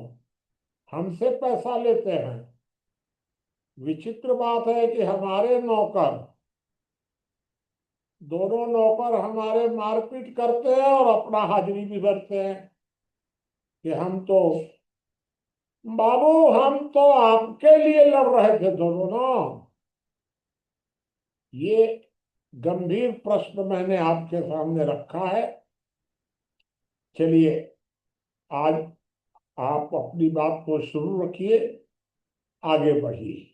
Speaker 2: हमसे पैसा लेते हैं। विचित्र बात है कि हमारे नौकर, दोनों नौकर हमारे मारपीट करते हैं और अपना हाजिरी भी भरते हैं कि हम तो बाबू, हम तो आपके लिए लड़ रहे थे दोनों ना। ये गंभीर प्रश्न मैंने आपके सामने रखा है। चलिए, आज आप अपनी बात को शुरू रखिए, आगे बढ़िए।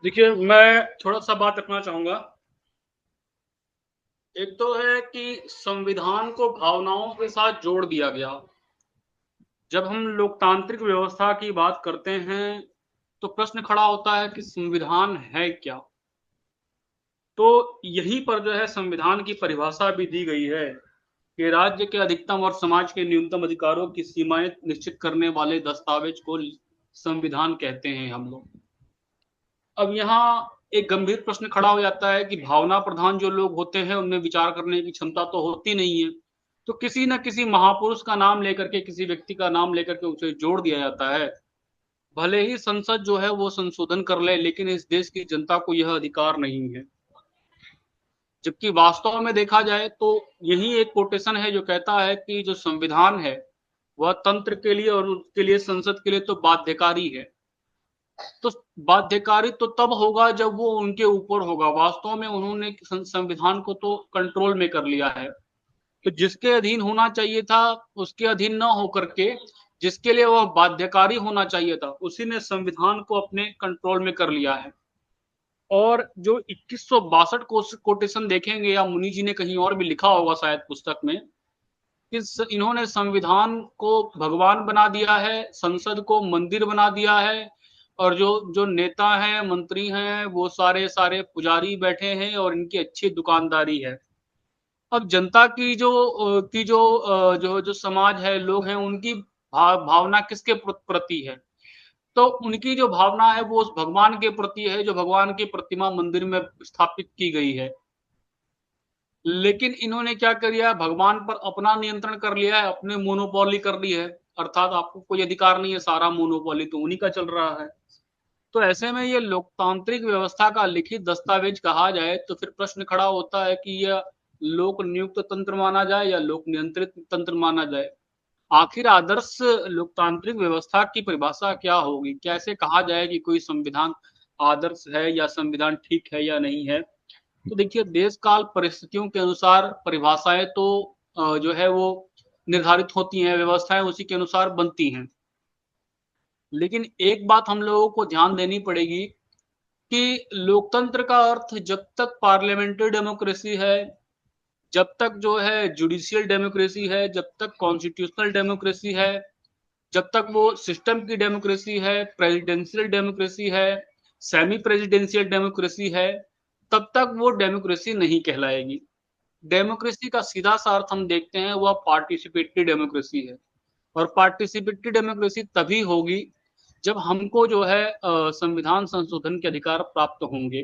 Speaker 1: देखिए, मैं थोड़ा सा बात रखना चाहूंगा। एक तो है कि संविधान को भावनाओं के साथ जोड़ दिया गया। जब हम लोकतांत्रिक व्यवस्था की बात करते हैं तो प्रश्न खड़ा होता है कि संविधान है क्या। तो यहीं पर जो है संविधान की परिभाषा भी दी गई है कि राज्य के अधिकतम और समाज के न्यूनतम अधिकारों की सीमाएं निश्चित करने वाले दस्तावेज को संविधान कहते हैं हम लोग। अब यहाँ एक गंभीर प्रश्न खड़ा हो जाता है कि भावना प्रधान जो लोग होते हैं उनमें विचार करने की क्षमता तो होती नहीं है, तो किसी न किसी महापुरुष का नाम लेकर के, किसी व्यक्ति का नाम लेकर के उसे जोड़ दिया जाता है। भले ही संसद जो है वो संशोधन कर ले, लेकिन इस देश की जनता को यह अधिकार नहीं है। जबकि वास्तव में देखा जाए तो यही एक कोटेशन है जो कहता है कि जो संविधान है वह तंत्र के लिए और उसके लिए, संसद के लिए तो बाध्यकारी है। तो बाध्यकारी तो तब होगा जब वो उनके ऊपर होगा। वास्तव में उन्होंने संविधान को तो कंट्रोल में कर लिया है। तो जिसके अधीन होना चाहिए था उसके अधीन न होकर के जिसके लिए वह बाध्यकारी होना चाहिए था, उसी ने संविधान को अपने कंट्रोल में कर लिया है। और जो 2162 कोटेशन देखेंगे, या मुनि जी ने कहीं और भी लिखा होगा शायद पुस्तक में, कि इन्होंने संविधान को भगवान बना दिया है, संसद को मंदिर बना दिया है, और जो जो नेता हैं, मंत्री हैं, वो सारे सारे पुजारी बैठे हैं और इनकी अच्छी दुकानदारी है। अब जनता की जो समाज है, लोग हैं, उनकी भावना किसके प्रति है? तो उनकी जो भावना है वो उस भगवान के प्रति है जो भगवान की प्रतिमा मंदिर में स्थापित की गई है। लेकिन इन्होंने क्या कर लिया, भगवान पर अपना नियंत्रण कर लिया है, अपने मोनोपोली कर ली है। अर्थात आपको कोई अधिकार नहीं है, सारा मोनोपोली तो उन्हीं का चल रहा है। तो ऐसे में ये लोकतांत्रिक व्यवस्था का लिखित दस्तावेज कहा जाए तो फिर प्रश्न खड़ा होता है कि यह लोक नियुक्त तंत्र माना जाए या लोक नियंत्रित तंत्र माना जाए। आखिर आदर्श लोकतांत्रिक व्यवस्था की परिभाषा क्या होगी? कैसे कहा जाए कि कोई संविधान आदर्श है या संविधान ठीक है या नहीं है? तो देखिए, देश काल परिस्थितियों के अनुसार परिभाषाएं तो जो है वो निर्धारित होती हैं, व्यवस्थाएं उसी के अनुसार बनती हैं। लेकिन एक बात हम लोगों को ध्यान देनी पड़ेगी कि लोकतंत्र का अर्थ जब तक पार्लियामेंट्री डेमोक्रेसी है, जब तक जो है जुडिशियल डेमोक्रेसी है, जब तक कॉन्स्टिट्यूशनल डेमोक्रेसी है, जब तक वो सिस्टम की डेमोक्रेसी है, प्रेसिडेंशियल डेमोक्रेसी है, सेमी प्रेसिडेंशियल डेमोक्रेसी है, तब तक वो डेमोक्रेसी नहीं कहलाएगी। डेमोक्रेसी का सीधा सा अर्थ हम देखते हैं वह पार्टिसिपेटरी डेमोक्रेसी है। और पार्टिसिपेटरी डेमोक्रेसी तभी होगी जब हमको जो है संविधान संशोधन के अधिकार प्राप्त होंगे।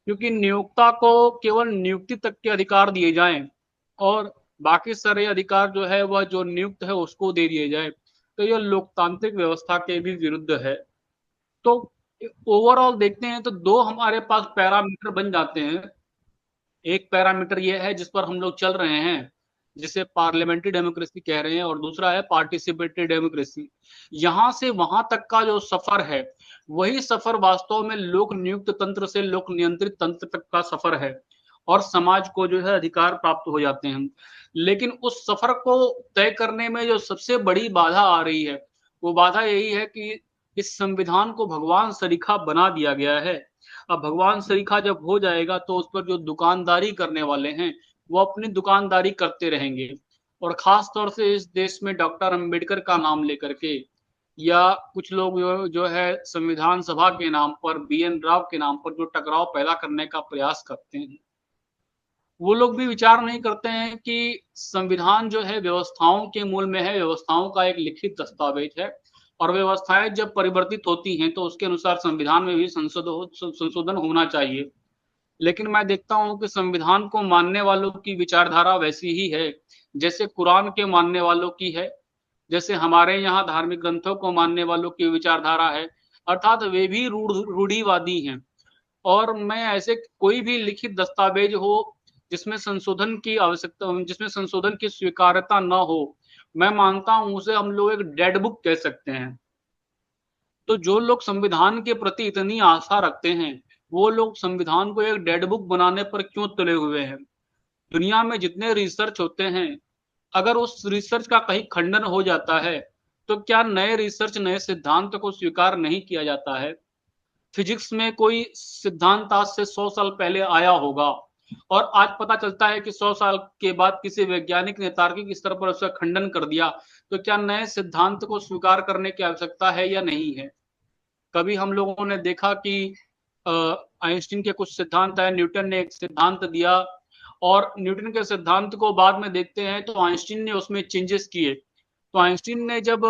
Speaker 1: क्योंकि नियोक्ता को केवल नियुक्ति तक के अधिकार दिए जाएं और बाकी सारे अधिकार जो है वह जो नियुक्त है उसको दे दिए जाए, तो यह लोकतांत्रिक व्यवस्था के भी विरुद्ध है। तो ओवरऑल देखते हैं तो दो हमारे पास पैरामीटर बन जाते हैं। एक पैरामीटर यह है जिस पर हम लोग चल रहे हैं, जिसे पार्लियामेंट्री डेमोक्रेसी कह रहे हैं, और दूसरा है पार्टिसिपेटरी डेमोक्रेसी। यहां से वहां तक का जो सफर है, वही सफर वास्तव में लोक नियुक्त तंत्र से लोक नियंत्रित तंत्र तक का सफर है, और समाज को जो है अधिकार प्राप्त हो जाते हैं। लेकिन उस सफर को तय करने में जो सबसे बड़ी बाधा आ रही है, वो बाधा यही है कि इस संविधान को भगवान सरीखा बना दिया गया है। अब भगवान सरीखा जब हो जाएगा तो उस पर जो दुकानदारी करने वाले हैं वो अपनी दुकानदारी करते रहेंगे। और खास तौर से इस देश में डॉक्टर अंबेडकर का नाम लेकर के, या कुछ लोग जो है संविधान सभा के नाम पर, BN राव के नाम पर जो टकराव पैदा करने का प्रयास करते हैं, वो लोग भी विचार नहीं करते हैं कि संविधान जो है व्यवस्थाओं के मूल में है, व्यवस्थाओं का एक लिखित दस्तावेज है, और व्यवस्थाएं जब परिवर्तित होती हैं तो उसके अनुसार संविधान में भी संशोधन होना चाहिए। लेकिन मैं देखता हूं कि संविधान को मानने वालों की विचारधारा वैसी ही है जैसे कुरान के मानने वालों की है, जैसे हमारे यहाँ धार्मिक ग्रंथों को मानने वालों की विचारधारा है। अर्थात वे भी रूढ़िवादी हैं। और मैं ऐसे कोई भी लिखित दस्तावेज हो जिसमें संशोधन की आवश्यकता, जिसमें संशोधन की स्वीकार्यता न हो, मैं मानता हूं उसे हम लोग एक डेड बुक कह सकते हैं। तो जो लोग संविधान के प्रति इतनी आस्था रखते हैं, वो लोग संविधान को एक डेड बुक बनाने पर क्यों तुले हुए हैं? दुनिया में जितने रिसर्च होते हैं, अगर उस रिसर्च का कहीं खंडन हो जाता है, तो क्या नए रिसर्च, नए सिद्धांत को स्वीकार नहीं किया जाता है? फिजिक्स में कोई सिद्धांत आज से 100 साल पहले आया होगा, और आज पता चलता है कि 100 साल के बाद किसी वैज्ञानिक ने तार्किक स्तर पर उसका खंडन कर दिया, तो क्या नए सिद्धांत को स्वीकार करने की आवश्यकता है या नहीं है? कभी हम लोगों ने देखा कि आइंस्टीन के कुछ सिद्धांत है, न्यूटन ने एक सिद्धांत दिया, और न्यूटन के सिद्धांत को बाद में देखते हैं तो आइंस्टीन ने उसमें चेंजेस किए। तो आइंस्टीन ने जब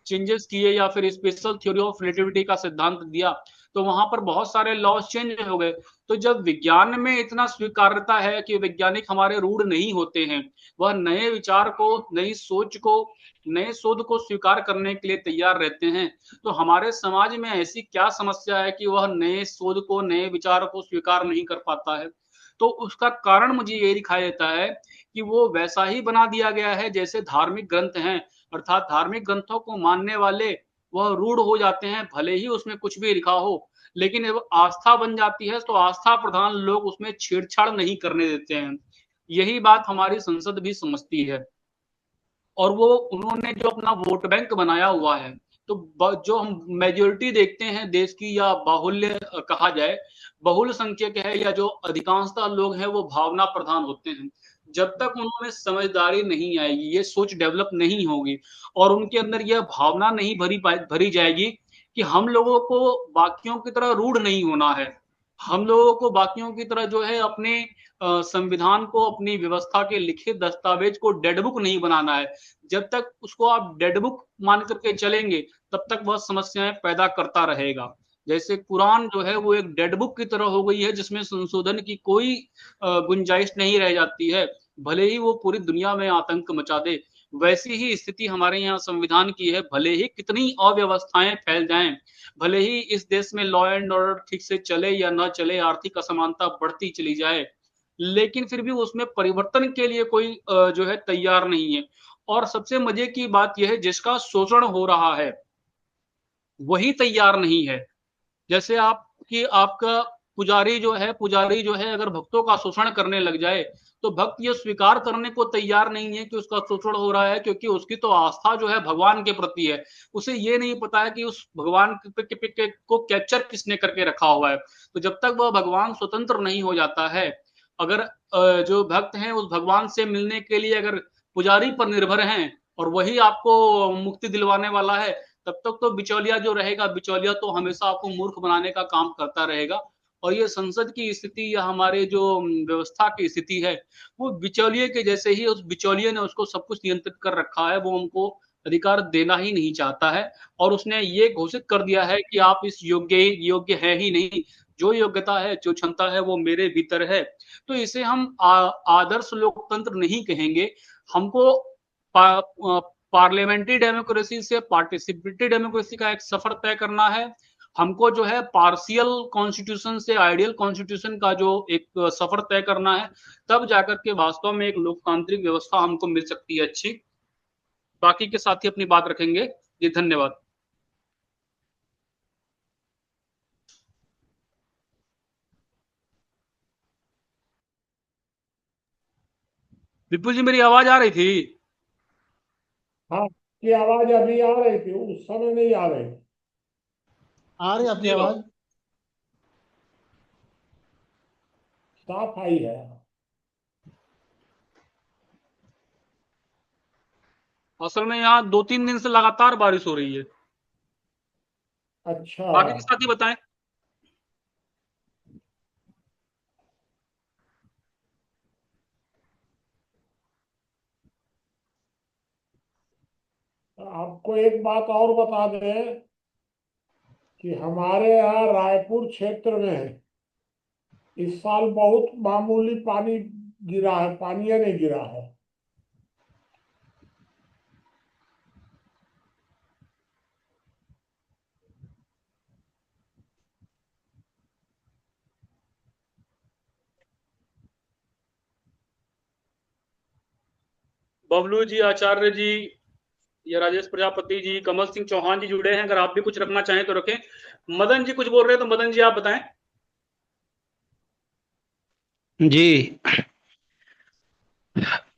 Speaker 1: चेंजेस किए या फिर स्पेशल थ्योरी ऑफ रिलेटिविटी का सिद्धांत दिया, तो वहां पर बहुत सारे लॉज चेंज हो गए। तो जब विज्ञान में इतना स्वीकार्यता है कि वैज्ञानिक हमारे रूढ़ नहीं होते हैं, वह नए विचार को, नई सोच को, नए शोध को स्वीकार करने के लिए तैयार रहते हैं, तो हमारे समाज में ऐसी क्या समस्या है कि वह नए शोध को, नए विचार को स्वीकार नहीं कर पाता है? तो उसका कारण मुझे ये दिखाई देता है कि वो वैसा ही बना दिया गया है जैसे धार्मिक ग्रंथ हैं, अर्थात धार्मिक ग्रंथों को मानने वाले वह रूढ़ हो जाते हैं, भले ही उसमें कुछ भी लिखा हो, लेकिन जब आस्था बन जाती है तो आस्था प्रधान लोग उसमें छेड़छाड़ नहीं करने देते हैं। यही बात हमारी संसद भी समझती है। और वो उन्होंने जो अपना वोट बैंक बनाया हुआ है, तो जो हम मेजोरिटी देखते हैं देश की, या बाहुल्य कहा जाए, बहुल संख्यक है, या जो अधिकांशता लोग हैं वो भावना प्रधान होते हैं। जब तक उन्होंने समझदारी नहीं आएगी, ये सोच डेवलप नहीं होगी, और उनके अंदर यह भावना नहीं भरी जाएगी कि हम लोगों को बाकियों की तरह रूढ़ नहीं होना है, हम लोगों को बाकियों की तरह जो है अपने संविधान को, अपनी व्यवस्था के लिखित दस्तावेज को डेड बुक नहीं बनाना है। जब तक उसको आप डेड बुक मान करके चलेंगे, तब तक वह समस्याएं पैदा करता रहेगा। जैसे कुरान जो है वो एक डेड बुक की तरह हो गई है, जिसमें संशोधन की कोई गुंजाइश नहीं रह जाती है, भले ही वो पूरी दुनिया में आतंक मचा दे। वैसी ही स्थिति हमारे यहाँ संविधान की है, भले ही कितनी अव्यवस्थाएं फैल जाएं, भले ही इस देश में लॉ एंड ऑर्डर ठीक से चले या ना चले, आर्थिक असमानता बढ़ती चली जाए, लेकिन फिर भी उसमें परिवर्तन के लिए कोई जो है तैयार नहीं है। और सबसे मजे की बात यह है, जिसका शोषण हो रहा है वही तैयार नहीं है। जैसे आपका पुजारी जो है अगर भक्तों का शोषण करने लग जाए, तो भक्त ये स्वीकार करने को तैयार नहीं है कि उसका शोषण हो रहा है, क्योंकि उसकी तो आस्था जो है भगवान के प्रति है। उसे ये नहीं पता है कि उस भगवान को कैप्चर किसने करके रखा हुआ है। तो जब तक वह भगवान स्वतंत्र नहीं हो जाता है, अगर जो भक्त हैं उस भगवान से मिलने के लिए अगर पुजारी पर निर्भर हैं, और वही आपको मुक्ति दिलवाने वाला है, तब तक तो बिचौलिया जो रहेगा, बिचौलिया तो हमेशा आपको मूर्ख बनाने का काम करता रहेगा। और ये संसद की स्थिति या हमारे जो व्यवस्था की स्थिति है, वो बिचौलिए के जैसे ही, उस बिचौलिए ने उसको सब कुछ नियंत्रित कर रखा है, वो हमको अधिकार देना ही नहीं चाहता है। और उसने ये घोषित कर दिया है कि आप इस योग्य है ही नहीं, जो योग्यता है, जो क्षमता है वो मेरे भीतर है। तो इसे हम आदर्श लोकतंत्र नहीं कहेंगे, हमको पार्लियामेंट्री डेमोक्रेसी से पार्टिसिपेटरी डेमोक्रेसी का एक सफर तय करना है। हमको जो है पार्शियल कॉन्स्टिट्यूशन से आइडियल कॉन्स्टिट्यूशन का जो एक सफर तय करना है, तब जाकर के वास्तव में एक लोकतांत्रिक व्यवस्था हमको मिल सकती है अच्छी। बाकी के साथी अपनी बात रखेंगे जी। धन्यवाद। विपुल जी, मेरी आवाज आ रही थी?
Speaker 2: हाँ, की आवाज अभी आ रही थी, उस समय नहीं आ रही।
Speaker 3: आ रही है आपकी
Speaker 1: चलो,
Speaker 3: आवाज।
Speaker 2: साफ आई है।
Speaker 1: असल में यहाँ 2-3 दिन से लगातार बारिश हो रही है।
Speaker 2: अच्छा,
Speaker 1: बाकी के साथी बताएं।
Speaker 2: आपको एक बात और बता दें कि हमारे यहाँ रायपुर क्षेत्र में इस साल बहुत मामूली पानी गिरा है, पानी नहीं गिरा है।
Speaker 1: बबलू जी, आचार्य जी, या राजेश प्रजापति जी, कमल सिंह चौहान जी जुड़े हैं, अगर आप भी कुछ रखना चाहें तो रखें। मदन जी कुछ बोल रहे हैं, तो मदन जी आप बताएं।
Speaker 8: जी,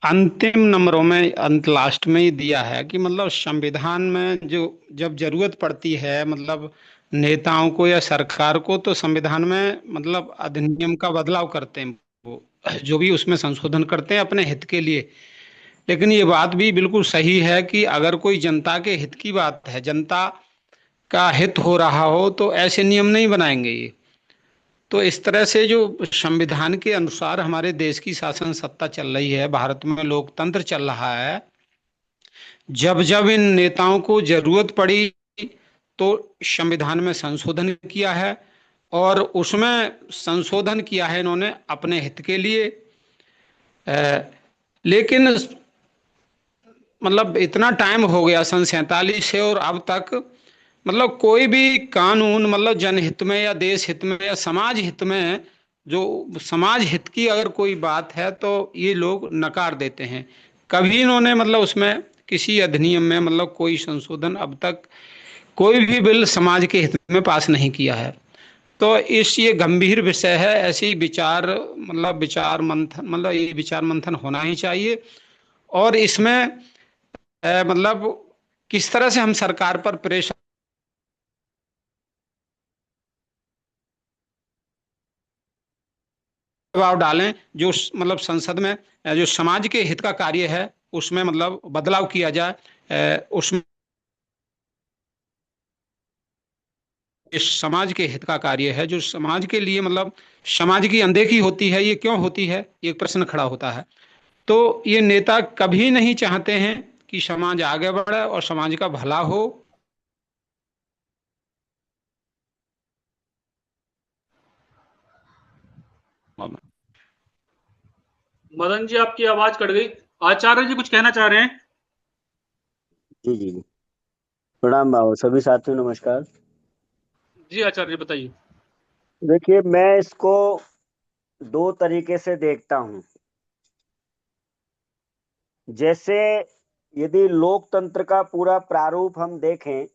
Speaker 8: अंतिम नंबरों में, अंत लास्ट में ही दिया है कि मतलब संविधान में जो जब जरूरत पड़ती है मतलब नेताओं को या सरकार को, तो संविधान में मतलब अधिनियम का बदलाव करते हैं, वो जो भी उसमें संशोधन करते हैं अपने हित के लिए। लेकिन ये बात भी बिल्कुल सही है कि अगर कोई जनता के हित की बात है, जनता का हित हो रहा हो, तो ऐसे नियम नहीं बनाएंगे ये। तो इस तरह से जो संविधान के अनुसार हमारे देश की शासन सत्ता चल रही है, भारत में लोकतंत्र चल रहा है, जब जब इन नेताओं को जरूरत पड़ी तो संविधान में संशोधन किया है, और उसमें संशोधन किया है इन्होंने अपने हित के लिए। लेकिन मतलब इतना टाइम हो गया सन 47 से और अब तक, मतलब कोई भी कानून मतलब जनहित में या देश हित में या समाज हित में, जो समाज हित की अगर कोई बात है तो ये लोग नकार देते हैं। कभी इन्होंने मतलब उसमें किसी अधिनियम में मतलब कोई संशोधन अब तक कोई भी बिल समाज के हित में पास नहीं किया है। तो इस ये गंभीर विषय है, ऐसे ही विचार मतलब विचार मंथन, मतलब ये विचार मंथन होना ही चाहिए। और इसमें मतलब किस तरह से हम सरकार पर प्रेशर दबाव डालें, जो मतलब संसद में जो समाज के हित का कार्य है उसमें मतलब बदलाव किया जाए, उसमें इस समाज के हित का कार्य है, जो समाज के लिए मतलब समाज की अनदेखी होती है, ये क्यों होती है, ये प्रश्न खड़ा होता है। तो ये नेता कभी नहीं चाहते हैं कि समाज आगे बढ़े और समाज का भला हो।
Speaker 1: मदन जी आपकी आवाज कट गई। आचार्य जी कुछ कहना चाह रहे हैं?
Speaker 9: जी जी जी, प्रणाम बाबू, सभी साथियों नमस्कार।
Speaker 1: जी आचार्य जी बताइए।
Speaker 9: देखिए, मैं इसको दो तरीके से देखता हूं। जैसे यदि लोकतंत्र का पूरा प्रारूप हम देखें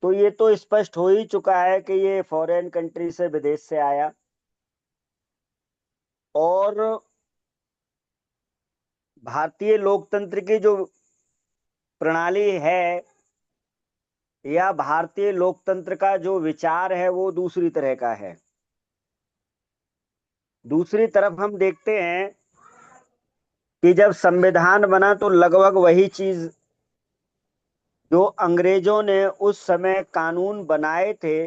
Speaker 9: तो ये तो स्पष्ट हो ही चुका है कि ये फॉरेन कंट्री से, विदेश से आया, और भारतीय लोकतंत्र की जो प्रणाली है या भारतीय लोकतंत्र का जो विचार है वो दूसरी तरह का है। दूसरी तरफ हम देखते हैं कि जब संविधान बना तो लगभग वही चीज जो अंग्रेजों ने उस समय कानून बनाए थे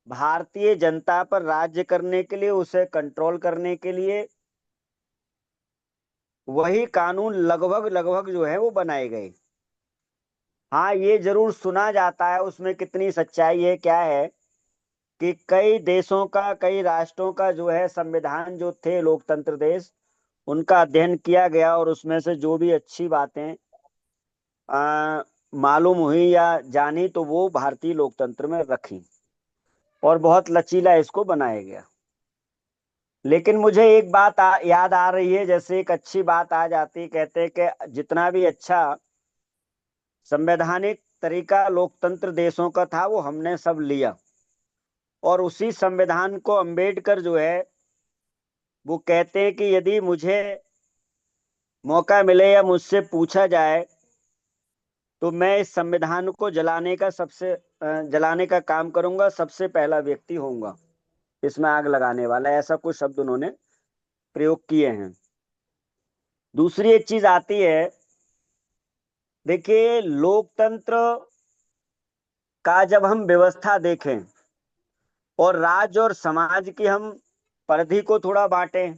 Speaker 9: भारतीय जनता पर राज्य करने के लिए, उसे कंट्रोल करने के लिए, वही कानून लगभग लगभग जो है वो बनाए गए। हाँ, ये जरूर सुना जाता है, उसमें कितनी सच्चाई है क्या है, कि कई देशों का, कई राष्ट्रों का जो है संविधान जो थे लोकतंत्र देश, उनका अध्ययन किया गया और उसमें से जो भी अच्छी बातें मालूम हुई या जानी तो वो भारतीय लोकतंत्र में रखी और बहुत लचीला इसको बनाया गया। लेकिन मुझे एक बात याद आ रही है, जैसे एक अच्छी बात आ जाती, कहते कि जितना भी अच्छा संवैधानिक तरीका लोकतंत्र देशों का था वो हमने सब लिया, और उसी संविधान को अंबेडकर जो है वो कहते हैं कि यदि मुझे मौका मिले या मुझसे पूछा जाए तो मैं इस संविधान को जलाने का काम करूंगा, सबसे पहला व्यक्ति होऊंगा इसमें आग लगाने वाला, ऐसा कुछ शब्द उन्होंने प्रयोग किए हैं। दूसरी एक चीज आती है, देखिए लोकतंत्र का जब हम व्यवस्था देखें और राज्य और समाज की हम परिधि को थोड़ा बांटें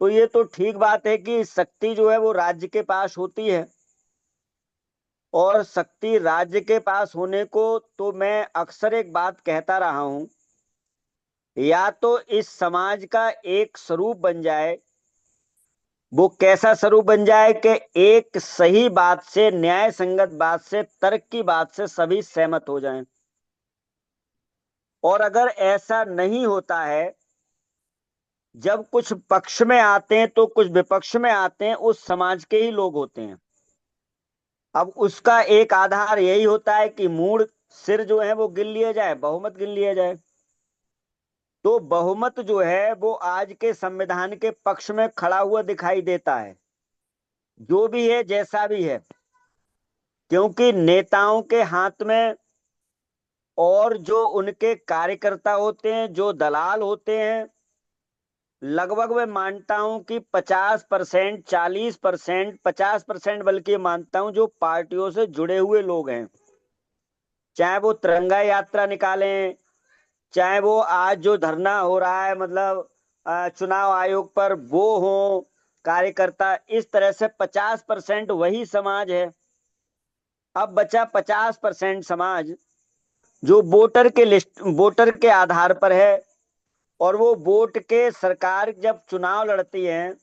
Speaker 9: तो ये तो ठीक बात है कि शक्ति जो है वो राज्य के पास होती है, और शक्ति राज्य के पास होने को तो मैं अक्सर एक बात कहता रहा हूं, या तो इस समाज का एक स्वरूप बन जाए। वो कैसा स्वरूप बन जाए कि एक सही बात से, न्याय संगत बात से, तर्क की बात से सभी सहमत हो जाएं। और अगर ऐसा नहीं होता है जब कुछ पक्ष में आते हैं तो कुछ विपक्ष में आते हैं, उस समाज के ही लोग होते हैं। अब उसका एक आधार यही होता है कि मूड सिर जो है वो गिन लिया जाए, बहुमत गिन लिया जाए। तो बहुमत जो है वो आज के संविधान के पक्ष में खड़ा हुआ दिखाई देता है, जो भी है जैसा भी है, क्योंकि नेताओं के हाथ में और जो उनके कार्यकर्ता होते हैं, जो दलाल होते हैं, लगभग मैं मानता हूं कि 50%, 40%, 50% बल्कि मानता हूं जो पार्टियों से जुड़े हुए लोग हैं। चाहे वो तिरंगा यात्रा निकालें, चाहे वो आज जो धरना हो रहा है मतलब चुनाव आयोग पर, वो हो कार्यकर्ता, इस तरह से 50% वही समाज है। अब बचा 50% समाज जो वोटर के आधार पर है, और वो वोट के सरकार जब चुनाव लड़ती है,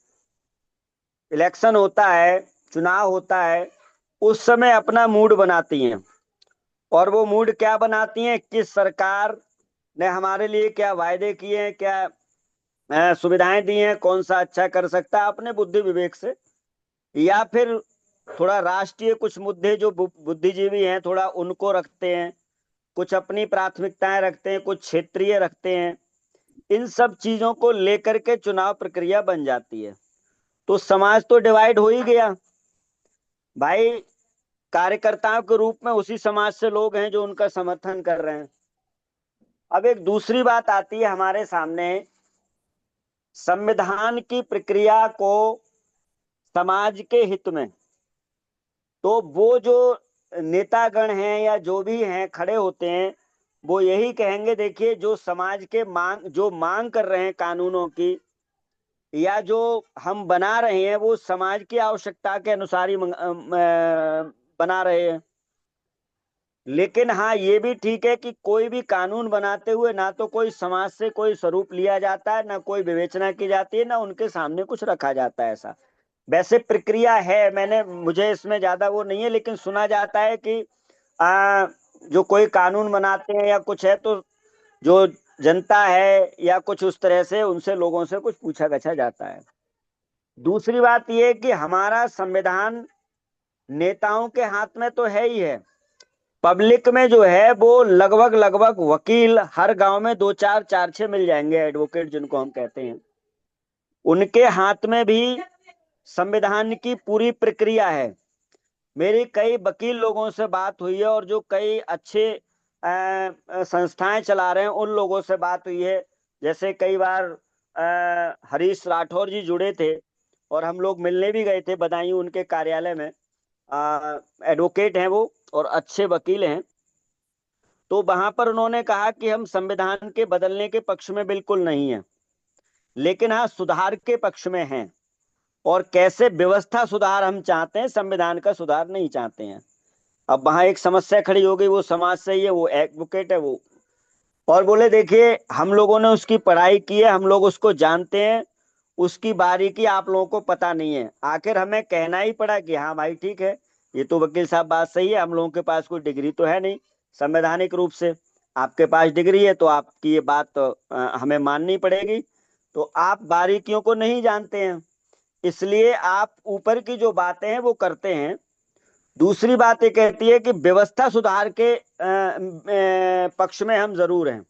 Speaker 9: इलेक्शन होता है, चुनाव होता है, उस समय अपना मूड बनाती हैं। और वो मूड क्या बनाती हैं, किस सरकार ने हमारे लिए क्या वायदे किए हैं, क्या सुविधाएं दी हैं, कौन सा अच्छा कर सकता है अपने बुद्धि विवेक से, या फिर थोड़ा राष्ट्रीय कुछ मुद्दे जो बुद्धिजीवी हैं थोड़ा उनको रखते हैं, कुछ अपनी प्राथमिकताएं रखते हैं, कुछ क्षेत्रीय रखते हैं। इन सब चीजों को लेकर के चुनाव प्रक्रिया बन जाती है। तो समाज तो डिवाइड हो ही गया भाई। कार्यकर्ताओं के रूप में उसी समाज से लोग हैं जो उनका समर्थन कर रहे हैं। अब एक दूसरी बात आती है हमारे सामने, संविधान की प्रक्रिया को समाज के हित में। तो वो जो नेतागण हैं या जो भी हैं खड़े होते हैं, वो यही कहेंगे, देखिए जो समाज के मांग कर रहे हैं कानूनों की, या जो हम बना रहे हैं, वो समाज की आवश्यकता के अनुसार ही बना रहे हैं। लेकिन हाँ, ये भी ठीक है कि कोई भी कानून बनाते हुए ना तो कोई समाज से कोई स्वरूप लिया जाता है, ना कोई विवेचना की जाती है, ना उनके सामने कुछ रखा जाता है। ऐसा वैसे प्रक्रिया है, मुझे इसमें ज्यादा वो नहीं है, लेकिन सुना जाता है कि जो कोई कानून बनाते हैं या कुछ है, तो जो जनता है या कुछ उस तरह से उनसे लोगों से कुछ पूछा गछा जाता है। दूसरी बात यह है कि हमारा संविधान नेताओं के हाथ में तो है ही है, पब्लिक में जो है वो लगभग लगभग वकील हर गांव में 2 4 4 6 मिल जाएंगे, एडवोकेट जिनको हम कहते हैं, उनके हाथ में भी संविधान की पूरी प्रक्रिया है। मेरी कई वकील लोगों से बात हुई है, और जो कई अच्छे संस्थाएं चला रहे हैं उन लोगों से बात हुई है। जैसे कई बार हरीश राठौर जी जुड़े थे और हम लोग मिलने भी गए थे बदायूं उनके कार्यालय में। एडवोकेट हैं वो और अच्छे वकील हैं। तो वहां पर उन्होंने कहा कि हम संविधान के बदलने के पक्ष में बिल्कुल नहीं है, लेकिन हाँ सुधार के पक्ष में हैं, और कैसे व्यवस्था सुधार हम चाहते हैं, संविधान का सुधार नहीं चाहते हैं। अब वहां एक समस्या खड़ी हो गई, वो समाज से ही है, वो एडवोकेट है वो, और बोले देखिए हम लोगों ने उसकी पढ़ाई की है, हम लोग उसको जानते हैं, उसकी बारीकी आप लोगों को पता नहीं है। आखिर हमें कहना ही पड़ा कि हाँ भाई ठीक है, ये तो वकील साहब बात सही है, हम लोगों के पास कोई डिग्री तो है नहीं संवैधानिक रूप से, आपके पास डिग्री है तो आपकी ये बात तो हमें माननी पड़ेगी। तो आप बारीकियों को नहीं जानते हैं, इसलिए आप ऊपर की जो बातें हैं वो करते हैं। दूसरी बात ये कहती है कि व्यवस्था सुधार के पक्ष में हम जरूर हैं,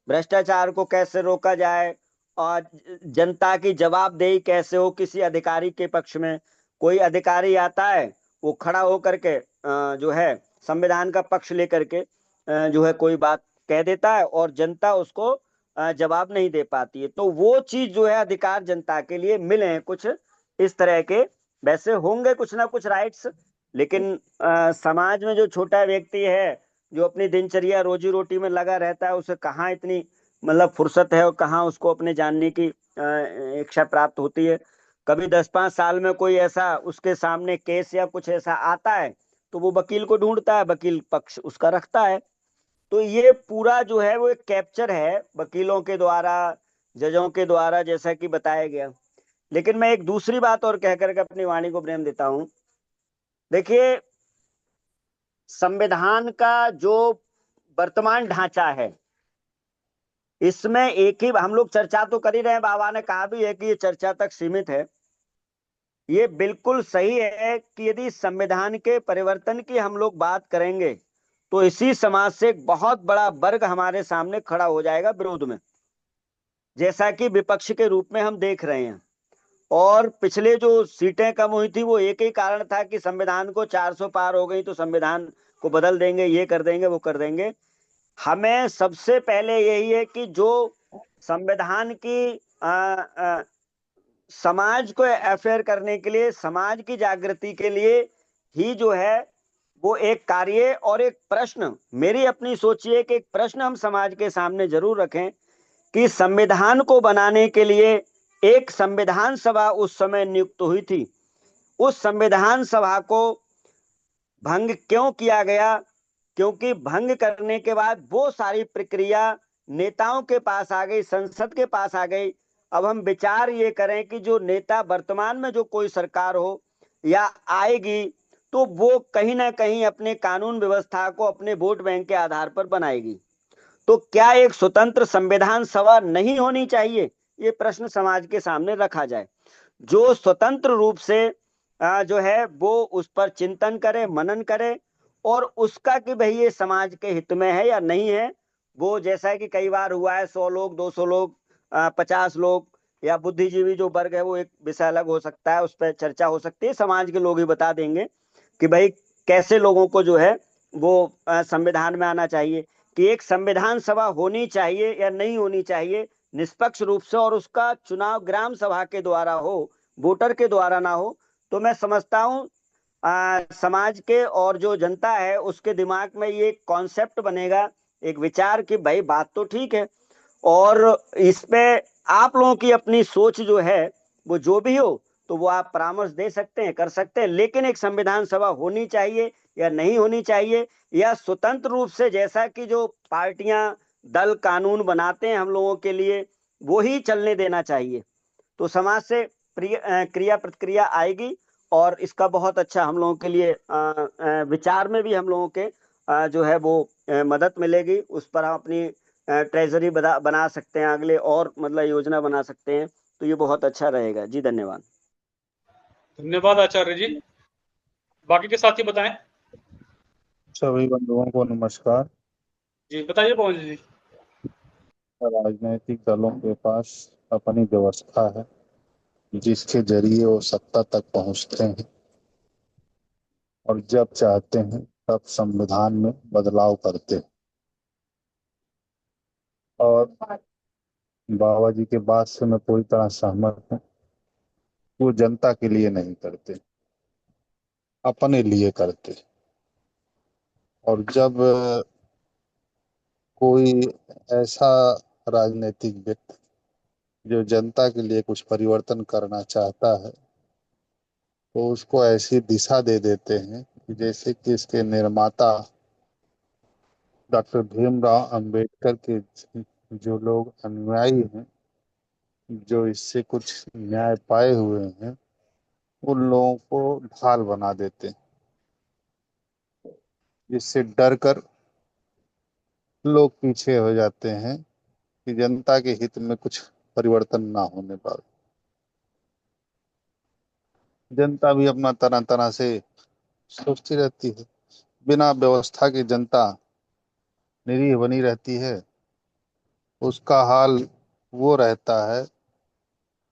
Speaker 9: भ्रष्टाचार को कैसे रोका जाए और जनता की जवाबदेही कैसे हो किसी अधिकारी के पक्ष में। कोई अधिकारी आता है, वो खड़ा होकर के जो है संविधान का पक्ष लेकर के जो है कोई बात कह देता है, और जनता उसको जवाब नहीं दे पाती है। तो वो चीज जो है, अधिकार जनता के लिए मिले हैं कुछ इस तरह के, वैसे होंगे कुछ ना कुछ राइट्स, लेकिन समाज में जो छोटा व्यक्ति है जो अपनी दिनचर्या रोजी रोटी में लगा रहता है, उसे कहाँ इतनी मतलब फुर्सत है और कहाँ उसको अपने जानने की इच्छा प्राप्त होती है। कभी 10-5 साल में कोई ऐसा उसके सामने केस या कुछ ऐसा आता है तो वो वकील को ढूंढता है, वकील पक्ष उसका रखता है। तो ये पूरा जो है वो एक कैप्चर है वकीलों के द्वारा, जजों के द्वारा, जैसा कि बताया गया। लेकिन मैं एक दूसरी बात और कहकर के अपनी वाणी को विराम देता हूं। देखिए संविधान का जो वर्तमान ढांचा है, इसमें एक ही हम लोग चर्चा तो कर ही रहे हैं, बाबा ने कहा भी है कि ये चर्चा तक सीमित है। ये बिल्कुल सही है कि यदि संविधान के परिवर्तन की हम लोग बात करेंगे तो इसी समाज से एक बहुत बड़ा वर्ग हमारे सामने खड़ा हो जाएगा विरोध में, जैसा कि विपक्ष के रूप में हम देख रहे हैं। और पिछले जो सीटें कम हुई थी वो एक ही कारण था कि संविधान को 400 पार हो गई तो संविधान को बदल देंगे, ये कर देंगे, वो कर देंगे। हमें सबसे पहले यही है कि जो संविधान की समाज को अफेयर करने के लिए, समाज की जागृति के लिए ही जो है वो एक कार्य और एक प्रश्न, मेरी अपनी सोचिए कि एक प्रश्न हम समाज के सामने जरूर रखें कि संविधान को बनाने के लिए एक संविधान सभा उस समय नियुक्त हुई थी, उस संविधान सभा को भंग क्यों किया गया? क्योंकि भंग करने के बाद वो सारी प्रक्रिया नेताओं के पास आ गई, संसद के पास आ गई। अब हम विचार ये करें कि जो नेता वर्तमान में जो कोई सरकार हो या आएगी तो वो कहीं ना कहीं अपने कानून व्यवस्था को अपने वोट बैंक के आधार पर बनाएगी। तो क्या एक स्वतंत्र संविधान सभा नहीं होनी चाहिए? ये प्रश्न समाज के सामने रखा जाए, जो स्वतंत्र रूप से जो है वो उस पर चिंतन करे, मनन करे, और उसका कि भाई ये समाज के हित में है या नहीं है। वो जैसा कि कई बार हुआ है, 100 लोग, 200 लोग, 50 लोग, या बुद्धिजीवी जो वर्ग है वो एक विषय अलग हो सकता है, उस पर चर्चा हो सकती है। समाज के लोग ही बता देंगे कि भाई कैसे लोगों को जो है वो संविधान में आना चाहिए, कि एक संविधान सभा होनी चाहिए या नहीं होनी चाहिए निष्पक्ष रूप से, और उसका चुनाव ग्राम सभा के द्वारा हो, वोटर के द्वारा ना हो। तो मैं समझता हूं समाज के और जो जनता है उसके दिमाग में ये कॉन्सेप्ट बनेगा, एक विचार कि भाई बात तो ठीक है, और इस पे आप लोगों की अपनी सोच जो है वो जो भी हो तो वो आप परामर्श दे सकते हैं, कर सकते हैं। लेकिन एक संविधान सभा होनी चाहिए या नहीं होनी चाहिए, या स्वतंत्र रूप से जैसा कि जो पार्टियां, दल कानून बनाते हैं हम लोगों के लिए वो ही चलने देना चाहिए, तो समाज से क्रिया प्रतिक्रिया आएगी। और इसका बहुत अच्छा हम लोगों के लिए विचार में भी हम लोगों के जो है वो मदद मिलेगी। उस पर हम अपनी ट्रेजरी बना सकते हैं, अगले और मतलब योजना बना सकते हैं। तो ये बहुत अच्छा रहेगा जी। धन्यवाद।
Speaker 1: धन्यवाद आचार्य जी। बाकी के साथी बताएं।
Speaker 7: सभी बंधुओं को नमस्कार।
Speaker 1: जी बताइए पवन जी।
Speaker 7: राजनीतिक दलों के पास अपनी व्यवस्था है जिसके जरिए वो सत्ता तक पहुंचते हैं और जब चाहते हैं तब संविधान में बदलाव करते हैं। और बाबा जी के बात से मैं पूरी तरह सहमत हूँ। वो जनता के लिए नहीं करते, अपने लिए करते। और जब कोई ऐसा राजनीतिक व्यक्ति जो जनता के लिए कुछ परिवर्तन करना चाहता है तो उसको ऐसी दिशा दे देते हैं कि जैसे कि इसके निर्माता डॉक्टर भीमराव अंबेडकर के जो लोग अनुयायी हैं, जो इससे कुछ न्याय पाए हुए हैं, उन लोगों को ढाल बना देते हैं, जिससे डर कर लोग पीछे हो जाते हैं कि जनता के हित में कुछ परिवर्तन ना होने पर। जनता भी अपना तरह तरह से सोचती रहती है। बिना व्यवस्था की जनता निरीह बनी रहती है। उसका हाल वो रहता है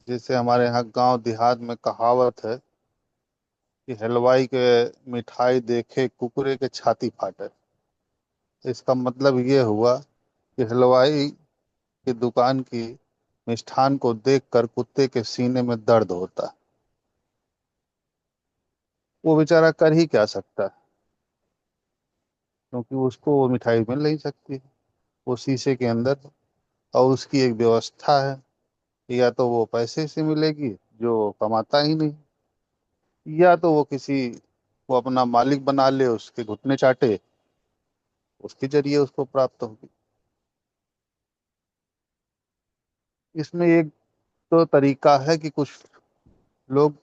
Speaker 7: जैसे हमारे यहाँ गांव देहात में कहावत है कि हलवाई के मिठाई देखे कुकुरे के छाती फाटे। इसका मतलब ये हुआ कि हलवाई की दुकान की मिष्ठान को देखकर कुत्ते के सीने में दर्द होता है। वो बेचारा कर ही क्या सकता है, क्योंकि उसको वो मिठाई मिल नहीं सकती, वो शीशे के अंदर है। और उसकी एक व्यवस्था है, या तो वो पैसे से मिलेगी जो कमाता ही नहीं, या तो वो किसी वो अपना मालिक बना ले, उसके घुटने चाटे, उसके जरिए उसको प्राप्त होगी। इसमें एक तो तरीका है कि कुछ लोग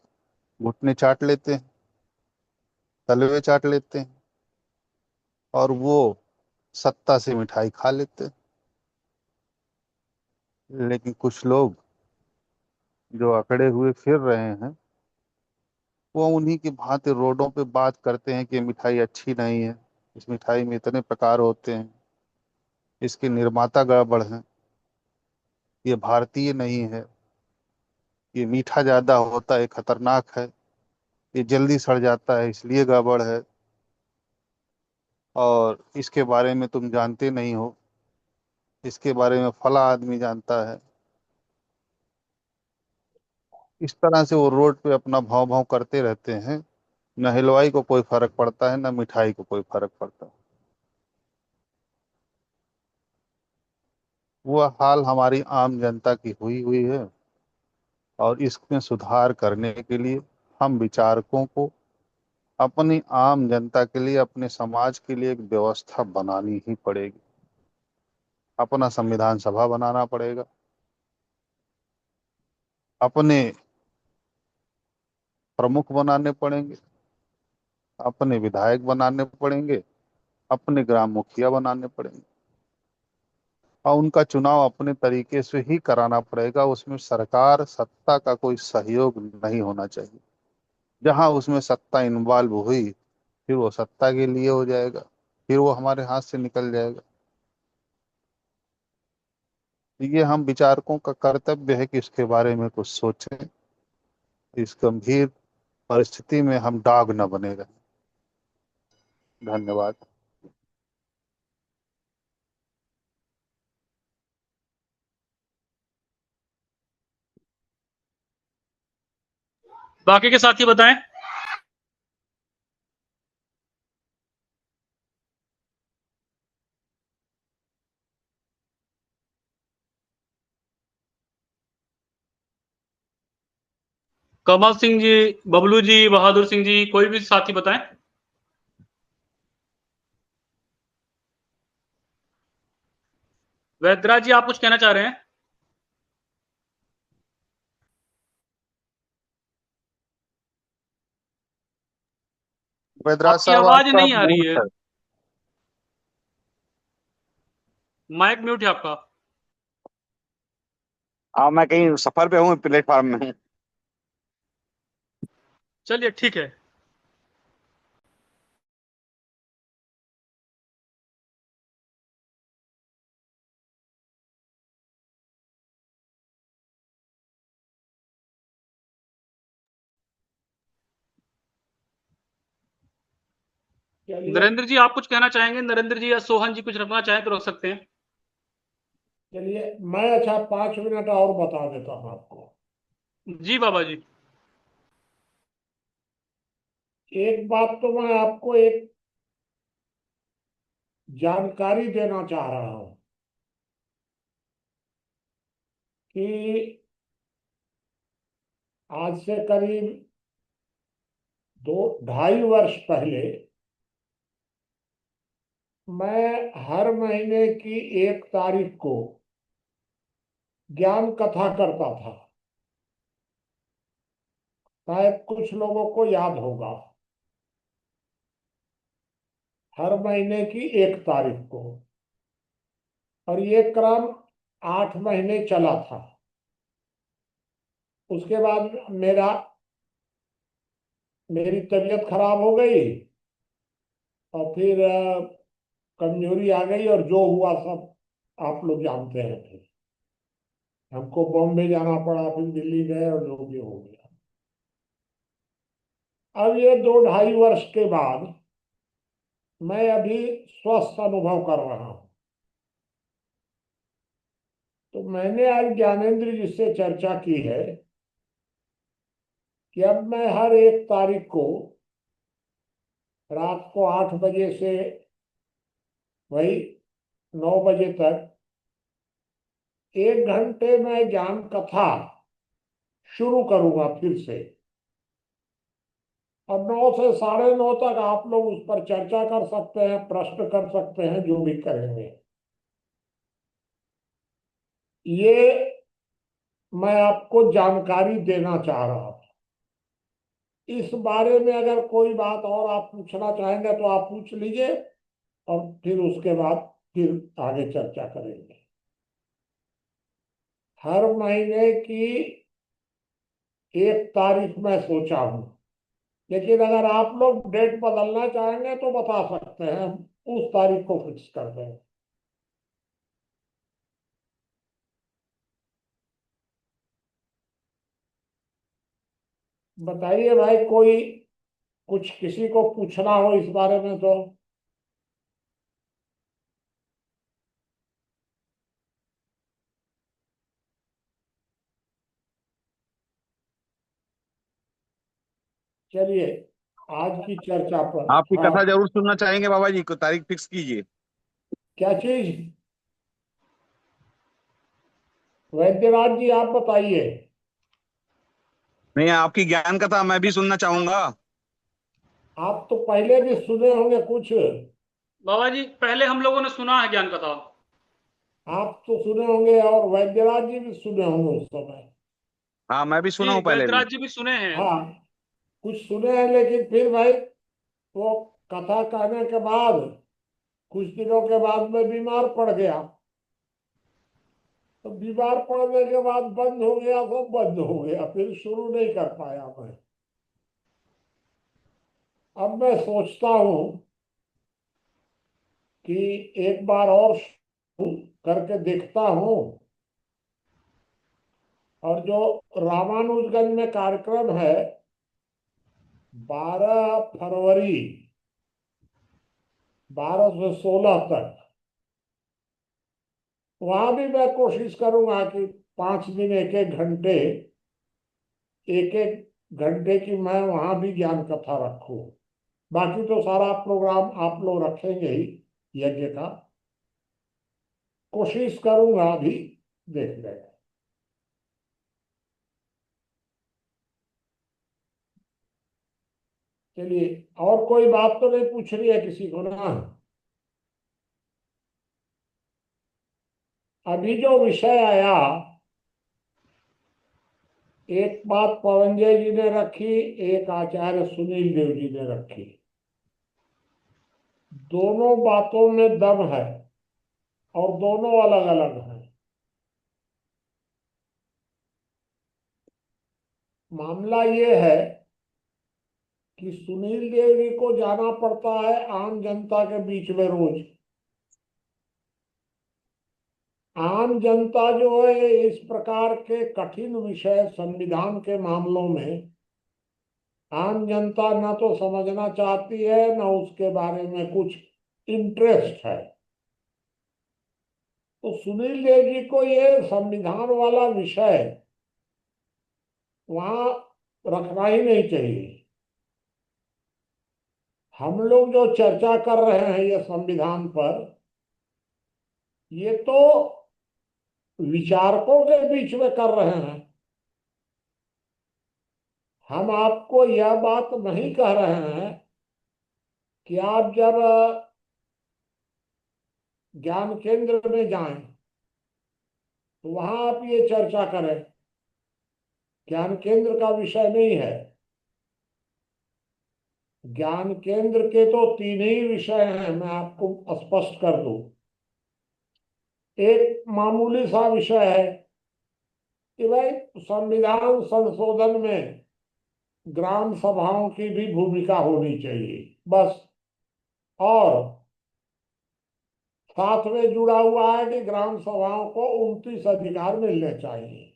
Speaker 7: घुटने चाट लेते हैं, तलवे चाट लेते हैं, और वो सत्ता से मिठाई खा लेते हैं। लेकिन कुछ लोग जो अकड़े हुए फिर रहे हैं वो उन्हीं की भांति रोडों पे बात करते हैं कि ये मिठाई अच्छी नहीं है, इस मिठाई में इतने प्रकार होते हैं, इसके निर्माता गड़बड़ हैं, ये भारतीय नहीं है, ये मीठा ज्यादा होता है, खतरनाक है, ये जल्दी सड़ जाता है इसलिए गड़बड़ है, और इसके बारे में तुम जानते नहीं हो, इसके बारे में फला आदमी जानता है। इस तरह से वो रोड पे अपना भाव भाव करते रहते हैं। न हलवाई को कोई फर्क पड़ता है, न मिठाई को कोई फर्क पड़ता है। वो हाल हमारी आम जनता की हुई हुई है, और इसमें सुधार करने के लिए हम विचारकों को अपनी आम जनता के लिए, अपने समाज के लिए एक व्यवस्था बनानी ही पड़ेगी। अपना संविधान सभा बनाना पड़ेगा, अपने प्रमुख बनाने पड़ेंगे, अपने विधायक बनाने पड़ेंगे, अपने ग्राम मुखिया बनाने पड़ेंगे, और उनका चुनाव अपने तरीके से ही कराना पड़ेगा। उसमें सरकार सत्ता का कोई सहयोग नहीं होना चाहिए। जहां उसमें सत्ता इन्वॉल्व हुई फिर वो सत्ता के लिए हो जाएगा, फिर वो हमारे हाथ से निकल जाएगा। ये हम विचारकों का कर्तव्य है कि इसके बारे में कुछ सोचें। इस गंभीर परिस्थिति में हम डाग न बने रहें। धन्यवाद।
Speaker 1: बाकी के साथी बताएं। कमल सिंह जी, बबलू जी, बहादुर सिंह जी, कोई भी साथी बताएं। वैद्यराज जी, आप कुछ कहना चाह रहे हैं?
Speaker 7: वैदराज
Speaker 1: आपकी
Speaker 7: साहब
Speaker 1: आवाज
Speaker 7: आपका
Speaker 1: नहीं आ रही
Speaker 7: मूड
Speaker 1: है।
Speaker 7: है।
Speaker 1: माइक म्यूट है आपका।
Speaker 9: हाँ, मैं कहीं सफर पे हूँ, प्लेटफॉर्म में हूँ।
Speaker 1: चलिए ठीक है।
Speaker 2: चलिए
Speaker 1: नरेंद्र जी, आप कुछ कहना चाहेंगे? नरेंद्र जी या सोहन जी कुछ रखना चाहें तो रख सकते हैं।
Speaker 2: चलिए, मैं अच्छा 5 मिनट और बता देता हूँ आपको।
Speaker 1: जी बाबा जी।
Speaker 2: एक बात तो मैं आपको एक जानकारी देना चाह रहा हूँ कि आज से करीब 2-2.5 वर्ष पहले मैं हर महीने की 1 तारीख को ज्ञान कथा करता था। शायद कुछ लोगों को याद होगा। हर महीने की 1 तारीख को, और ये क्रम 8 महीने चला था। उसके बाद मेरी तबीयत खराब हो गई, और फिर कमजोरी आ गई, और जो हुआ सब आप लोग जानते हैं। फिर हमको बॉम्बे जाना पड़ा, फिर दिल्ली गए, और जो भी हो गया। अब ये 2-2.5 वर्ष के बाद मैं अभी स्वस्थ अनुभव कर रहा हूं। तो मैंने आज ज्ञानेंद्र जी से चर्चा की है कि अब मैं हर 1 तारीख को रात को 8 बजे से वही 9 बजे तक 1 घंटे में ज्ञान कथा शुरू करूंगा फिर से। और 9 से 9:30 तक आप लोग उस पर चर्चा कर सकते हैं, प्रश्न कर सकते हैं, जो भी करेंगे। ये मैं आपको जानकारी देना चाह रहा था। इस बारे में अगर कोई बात और आप पूछना चाहेंगे तो आप पूछ लीजिए, और फिर उसके बाद फिर आगे चर्चा करेंगे। हर महीने की 1 तारीख में सोचा हूँ, लेकिन अगर आप लोग डेट बदलना चाहेंगे तो बता सकते हैं, हम उस तारीख को फिक्स कर दें। बताइए भाई, कोई कुछ किसी को पूछना हो इस बारे में तो। चलिए आज की चर्चा पर।
Speaker 10: आपकी
Speaker 2: हाँ,
Speaker 10: कथा जरूर सुनना चाहेंगे बाबा जी को, तारीख फिक्स कीजिए।
Speaker 2: क्या चीज? वैद्यराज जी आप बताइए।
Speaker 10: नहीं, आपकी ज्ञान कथा मैं भी सुनना चाहूंगा।
Speaker 2: आप तो पहले भी सुने होंगे कुछ।
Speaker 1: बाबा जी पहले हम लोगों ने सुना है ज्ञान कथा।
Speaker 2: आप तो सुने होंगे और वैद्यराज जी भी सुने होंगे उस समय।
Speaker 10: हाँ, मैं भी सुना
Speaker 1: जी
Speaker 10: हूँ पहले भी।
Speaker 1: वैद्यराज जी भी सुने हैं।
Speaker 2: हाँ, कुछ सुने हैं, लेकिन फिर भाई वो कथा कहने के बाद कुछ दिनों के बाद मैं बीमार पड़ गया। तो बीमार पड़ने के बाद बंद हो गया, तो बंद हो गया, फिर शुरू नहीं कर पाया मैं। अब मैं सोचता हूँ कि एक बार और शुरू करके देखता हूँ, और जो रामानुजगंज में कार्यक्रम है 12 फरवरी 12 से 16 तक, वहां भी मैं कोशिश करूंगा कि 5 दिन एक एक घंटे की मैं वहां भी ज्ञान कथा रखूं। बाकी तो सारा प्रोग्राम आप लोग रखेंगे ही यज्ञ का। कोशिश करूंगा, अभी देख लेंगे। चलिए, और कोई बात तो नहीं पूछ रही है किसी को ना? अभी जो विषय आया, एक बात पवनजय जी ने रखी, एक आचार्य सुनील देव जी ने रखी। दोनों बातों में दम है और दोनों अलग अलग हैं। मामला ये है कि सुनील देव जी को जाना पड़ता है आम जनता के बीच में रोज। आम जनता जो है इस प्रकार के कठिन विषय संविधान के मामलों में आम जनता न तो समझना चाहती है, न उसके बारे में कुछ इंटरेस्ट है। तो सुनील देव जी को ये संविधान वाला विषय वहां रखना ही नहीं चाहिए। हम लोग जो चर्चा कर रहे हैं ये संविधान पर, ये तो विचारकों के बीच में कर रहे हैं। हम आपको यह बात नहीं कह रहे हैं कि आप जब ज्ञान केंद्र में जाएं तो वहां आप ये चर्चा करें। ज्ञान केंद्र का विषय नहीं है। ज्ञान केंद्र के तो 3 ही विषय हैं, मैं आपको स्पष्ट कर दूं। एक मामूली सा विषय है कि भाई संविधान संशोधन में ग्राम सभाओं की भी भूमिका होनी चाहिए, बस। और साथ में जुड़ा हुआ है कि ग्राम सभाओं को 29 अधिकार मिलने चाहिए।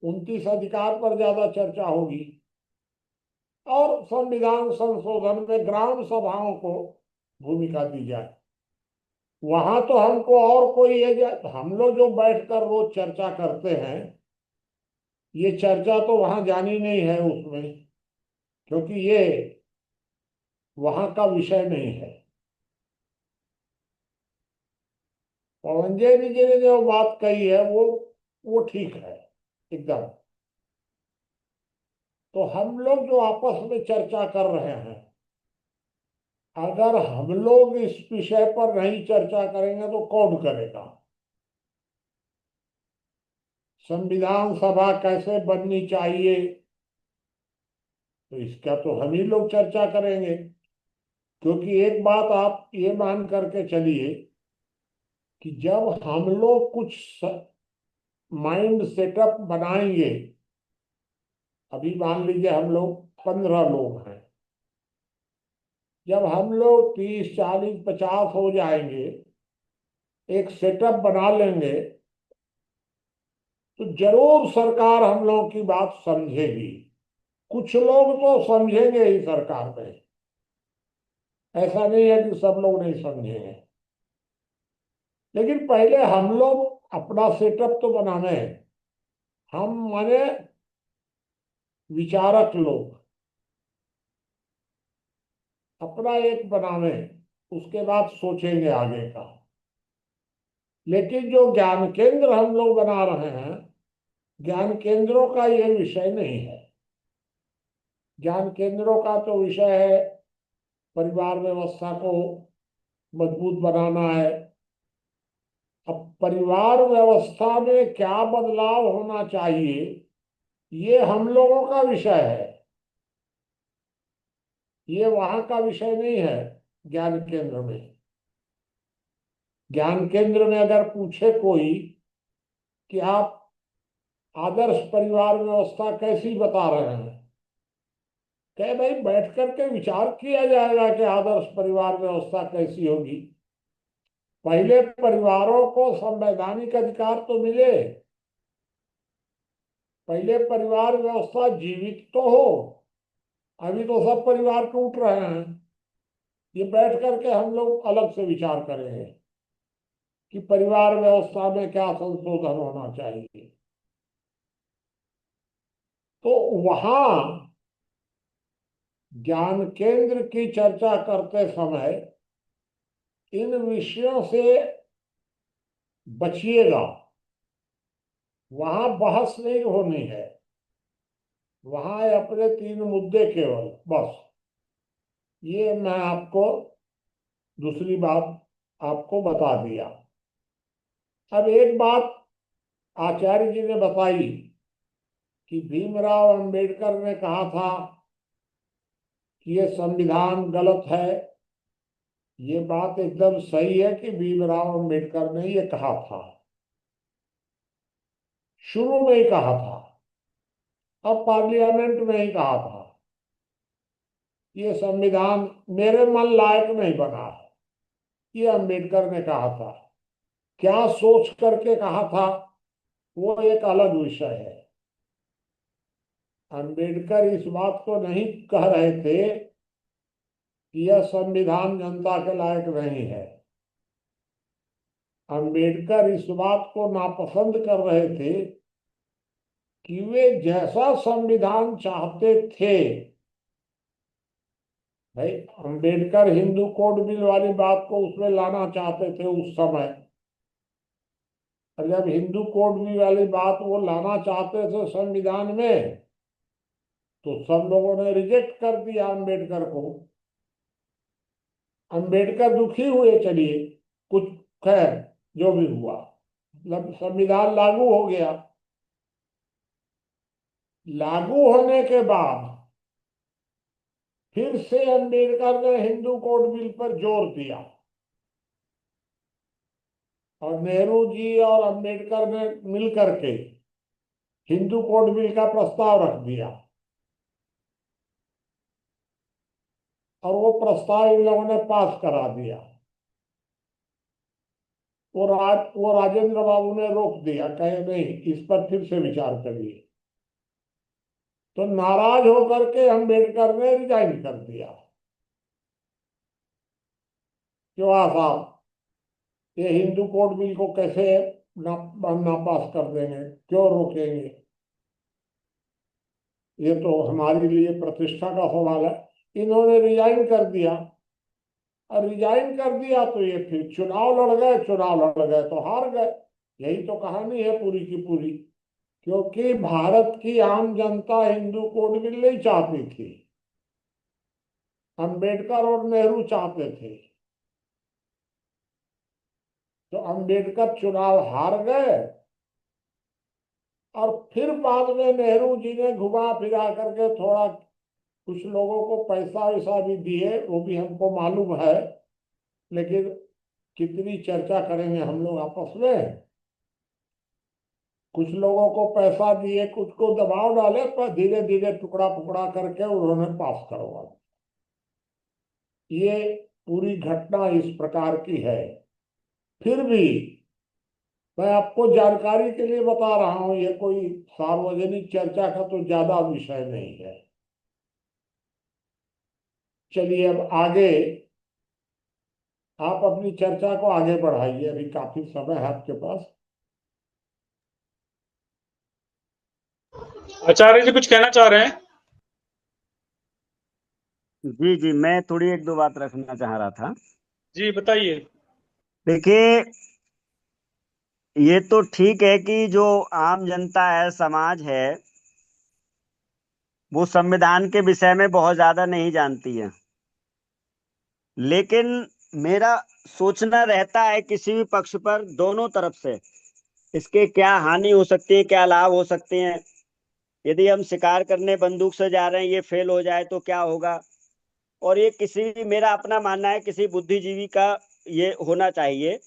Speaker 2: 29 अधिकार पर ज्यादा चर्चा होगी। और संविधान संशोधन में ग्राम सभाओं को भूमिका दी जाए। वहां तो हमको और कोई हम लोग जो बैठकर रोज चर्चा करते हैं, ये चर्चा तो वहां जानी नहीं है उसमें, क्योंकि ये वहां का विषय नहीं है। पवनजय जी ने जो बात कही है वो ठीक है एकदम। तो हम लोग जो आपस में चर्चा कर रहे हैं, अगर हम लोग इस विषय पर नहीं चर्चा करेंगे तो कौन करेगा? संविधान सभा कैसे बननी चाहिए, तो इसका तो हम ही लोग चर्चा करेंगे। क्योंकि एक बात आप ये मान करके चलिए कि जब हम लोग कुछ माइंड सेटअप बनाएंगे। अभी मान लीजिए हम लोग 15 लोग हैं, जब हम लोग 30, 40, 50 हो जाएंगे, एक सेटअप बना लेंगे, तो जरूर सरकार हम लोग की बात समझेगी। कुछ लोग तो समझेंगे ही सरकार में, ऐसा नहीं है कि सब लोग नहीं समझेंगे। लेकिन पहले हम लोग अपना सेटअप तो बनाने हैं। हम माने विचारक लोग अपना एक बनावे, उसके बाद सोचेंगे आगे का। लेकिन जो ज्ञान केंद्र हम लोग बना रहे हैं, ज्ञान केंद्रों का यह विषय नहीं है। ज्ञान केंद्रों का तो विषय है परिवार व्यवस्था को मजबूत बनाना है। अब परिवार व्यवस्था में क्या बदलाव होना चाहिए, ये हम लोगों का विषय है, ये वहां का विषय नहीं है। ज्ञान केंद्र में, ज्ञान केंद्र में अगर पूछे कोई कि आप आदर्श परिवार व्यवस्था कैसी बता रहे हैं, कहे भाई बैठ करके विचार किया जाएगा कि आदर्श परिवार व्यवस्था कैसी होगी। पहले परिवारों को संवैधानिक अधिकार तो मिले, पहले परिवार व्यवस्था जीवित तो हो। अभी तो सब परिवार टूट रहे हैं। ये बैठ करके हम लोग अलग से विचार करेंगे कि परिवार व्यवस्था में क्या संशोधन होना चाहिए। तो वहां ज्ञान केंद्र की चर्चा करते समय इन विषयों से बचिएगा। वहां बहस नहीं होनी है, वहां अपने 3 मुद्दे केवल, बस। ये मैं आपको दूसरी बात आपको बता दिया। अब एक बात आचार्य जी ने बताई कि भीमराव अंबेडकर ने कहा था कि ये संविधान गलत है। ये बात एकदम सही है कि भीमराव अंबेडकर ने ये कहा था, शुरू में ही कहा था, अब पार्लियामेंट में ही कहा था। ये संविधान मेरे मन लायक नहीं बना है, ये अंबेडकर ने कहा था। क्या सोच करके कहा था वो एक अलग विषय है। अंबेडकर इस बात को नहीं कह रहे थे कि यह संविधान जनता के लायक नहीं है। अंबेडकर इस बात को नापसंद कर रहे थे कि वे जैसा संविधान चाहते थे। भाई अंबेडकर हिंदू कोड बिल वाली बात को उसमें लाना चाहते थे उस समय, और जब हिंदू कोड बिल वाली बात वो लाना चाहते थे संविधान में, तो सब लोगों ने रिजेक्ट कर दिया अंबेडकर को। अंबेडकर दुखी हुए, चलिए कुछ, खैर जो भी हुआ, मतलब संविधान लागू हो गया। लागू होने के बाद फिर से अंबेडकर ने हिंदू कोड बिल पर जोर दिया, और नेहरू जी और अंबेडकर ने मिलकर के हिंदू कोड बिल का प्रस्ताव रख दिया, और वो प्रस्ताव इन लोगों ने पास करा दिया। वो राजेंद्र बाबू ने रोक दिया, कहे नहीं, इस पर फिर से विचार करिए। तो नाराज होकर के अंबेडकर ने रिजाइन कर दिया। क्यों साहब, ये हिंदू कोड बिल को कैसे नापास कर देंगे, क्यों रोकेंगे, ये तो हमारे लिए प्रतिष्ठा का सवाल है। इन्होंने रिजाइन कर दिया, और रिजाइन कर दिया तो ये फिर चुनाव लड़ गए, चुनाव लड़ गए तो हार गए। यही तो कहानी है पूरी की पूरी। क्योंकि भारत की आम जनता हिंदू कोड बिल नहीं चाहती थी, अंबेडकर और नेहरू चाहते थे। तो अंबेडकर चुनाव हार गए, और फिर बाद में नेहरू जी ने घुमा फिरा करके थोड़ा कुछ लोगों को पैसा वैसा भी दिए, वो भी हमको मालूम है। लेकिन कितनी चर्चा करेंगे हम लोग आपस में। कुछ लोगों को पैसा दिए, कुछ को दबाव डाले, पर धीरे धीरे टुकड़ा टुकड़ा करके उन्होंने पास करवा दिया। ये पूरी घटना इस प्रकार की है। फिर भी मैं आपको जानकारी के लिए बता रहा हूं, ये कोई सार्वजनिक चर्चा का तो ज्यादा विषय नहीं है। चलिए अब आगे आप अपनी चर्चा को आगे बढ़ाइए, अभी काफी समय है आपके पास।
Speaker 1: आचार्य जी कुछ कहना चाह रहे हैं?
Speaker 9: जी जी, मैं थोड़ी एक दो बात रखना चाह रहा था।
Speaker 1: जी बताइए।
Speaker 9: देखिए, ये तो ठीक है कि जो आम जनता है, समाज है, वो संविधान के विषय में बहुत ज्यादा नहीं जानती है। लेकिन मेरा सोचना रहता है किसी भी पक्ष पर, दोनों तरफ से इसके क्या हानि हो सकती है, क्या लाभ हो सकते हैं। यदि हम शिकार करने बंदूक से जा रहे हैं, ये फेल हो जाए तो क्या होगा। और ये किसी, मेरा अपना मानना है, किसी बुद्धिजीवी का ये होना चाहिए,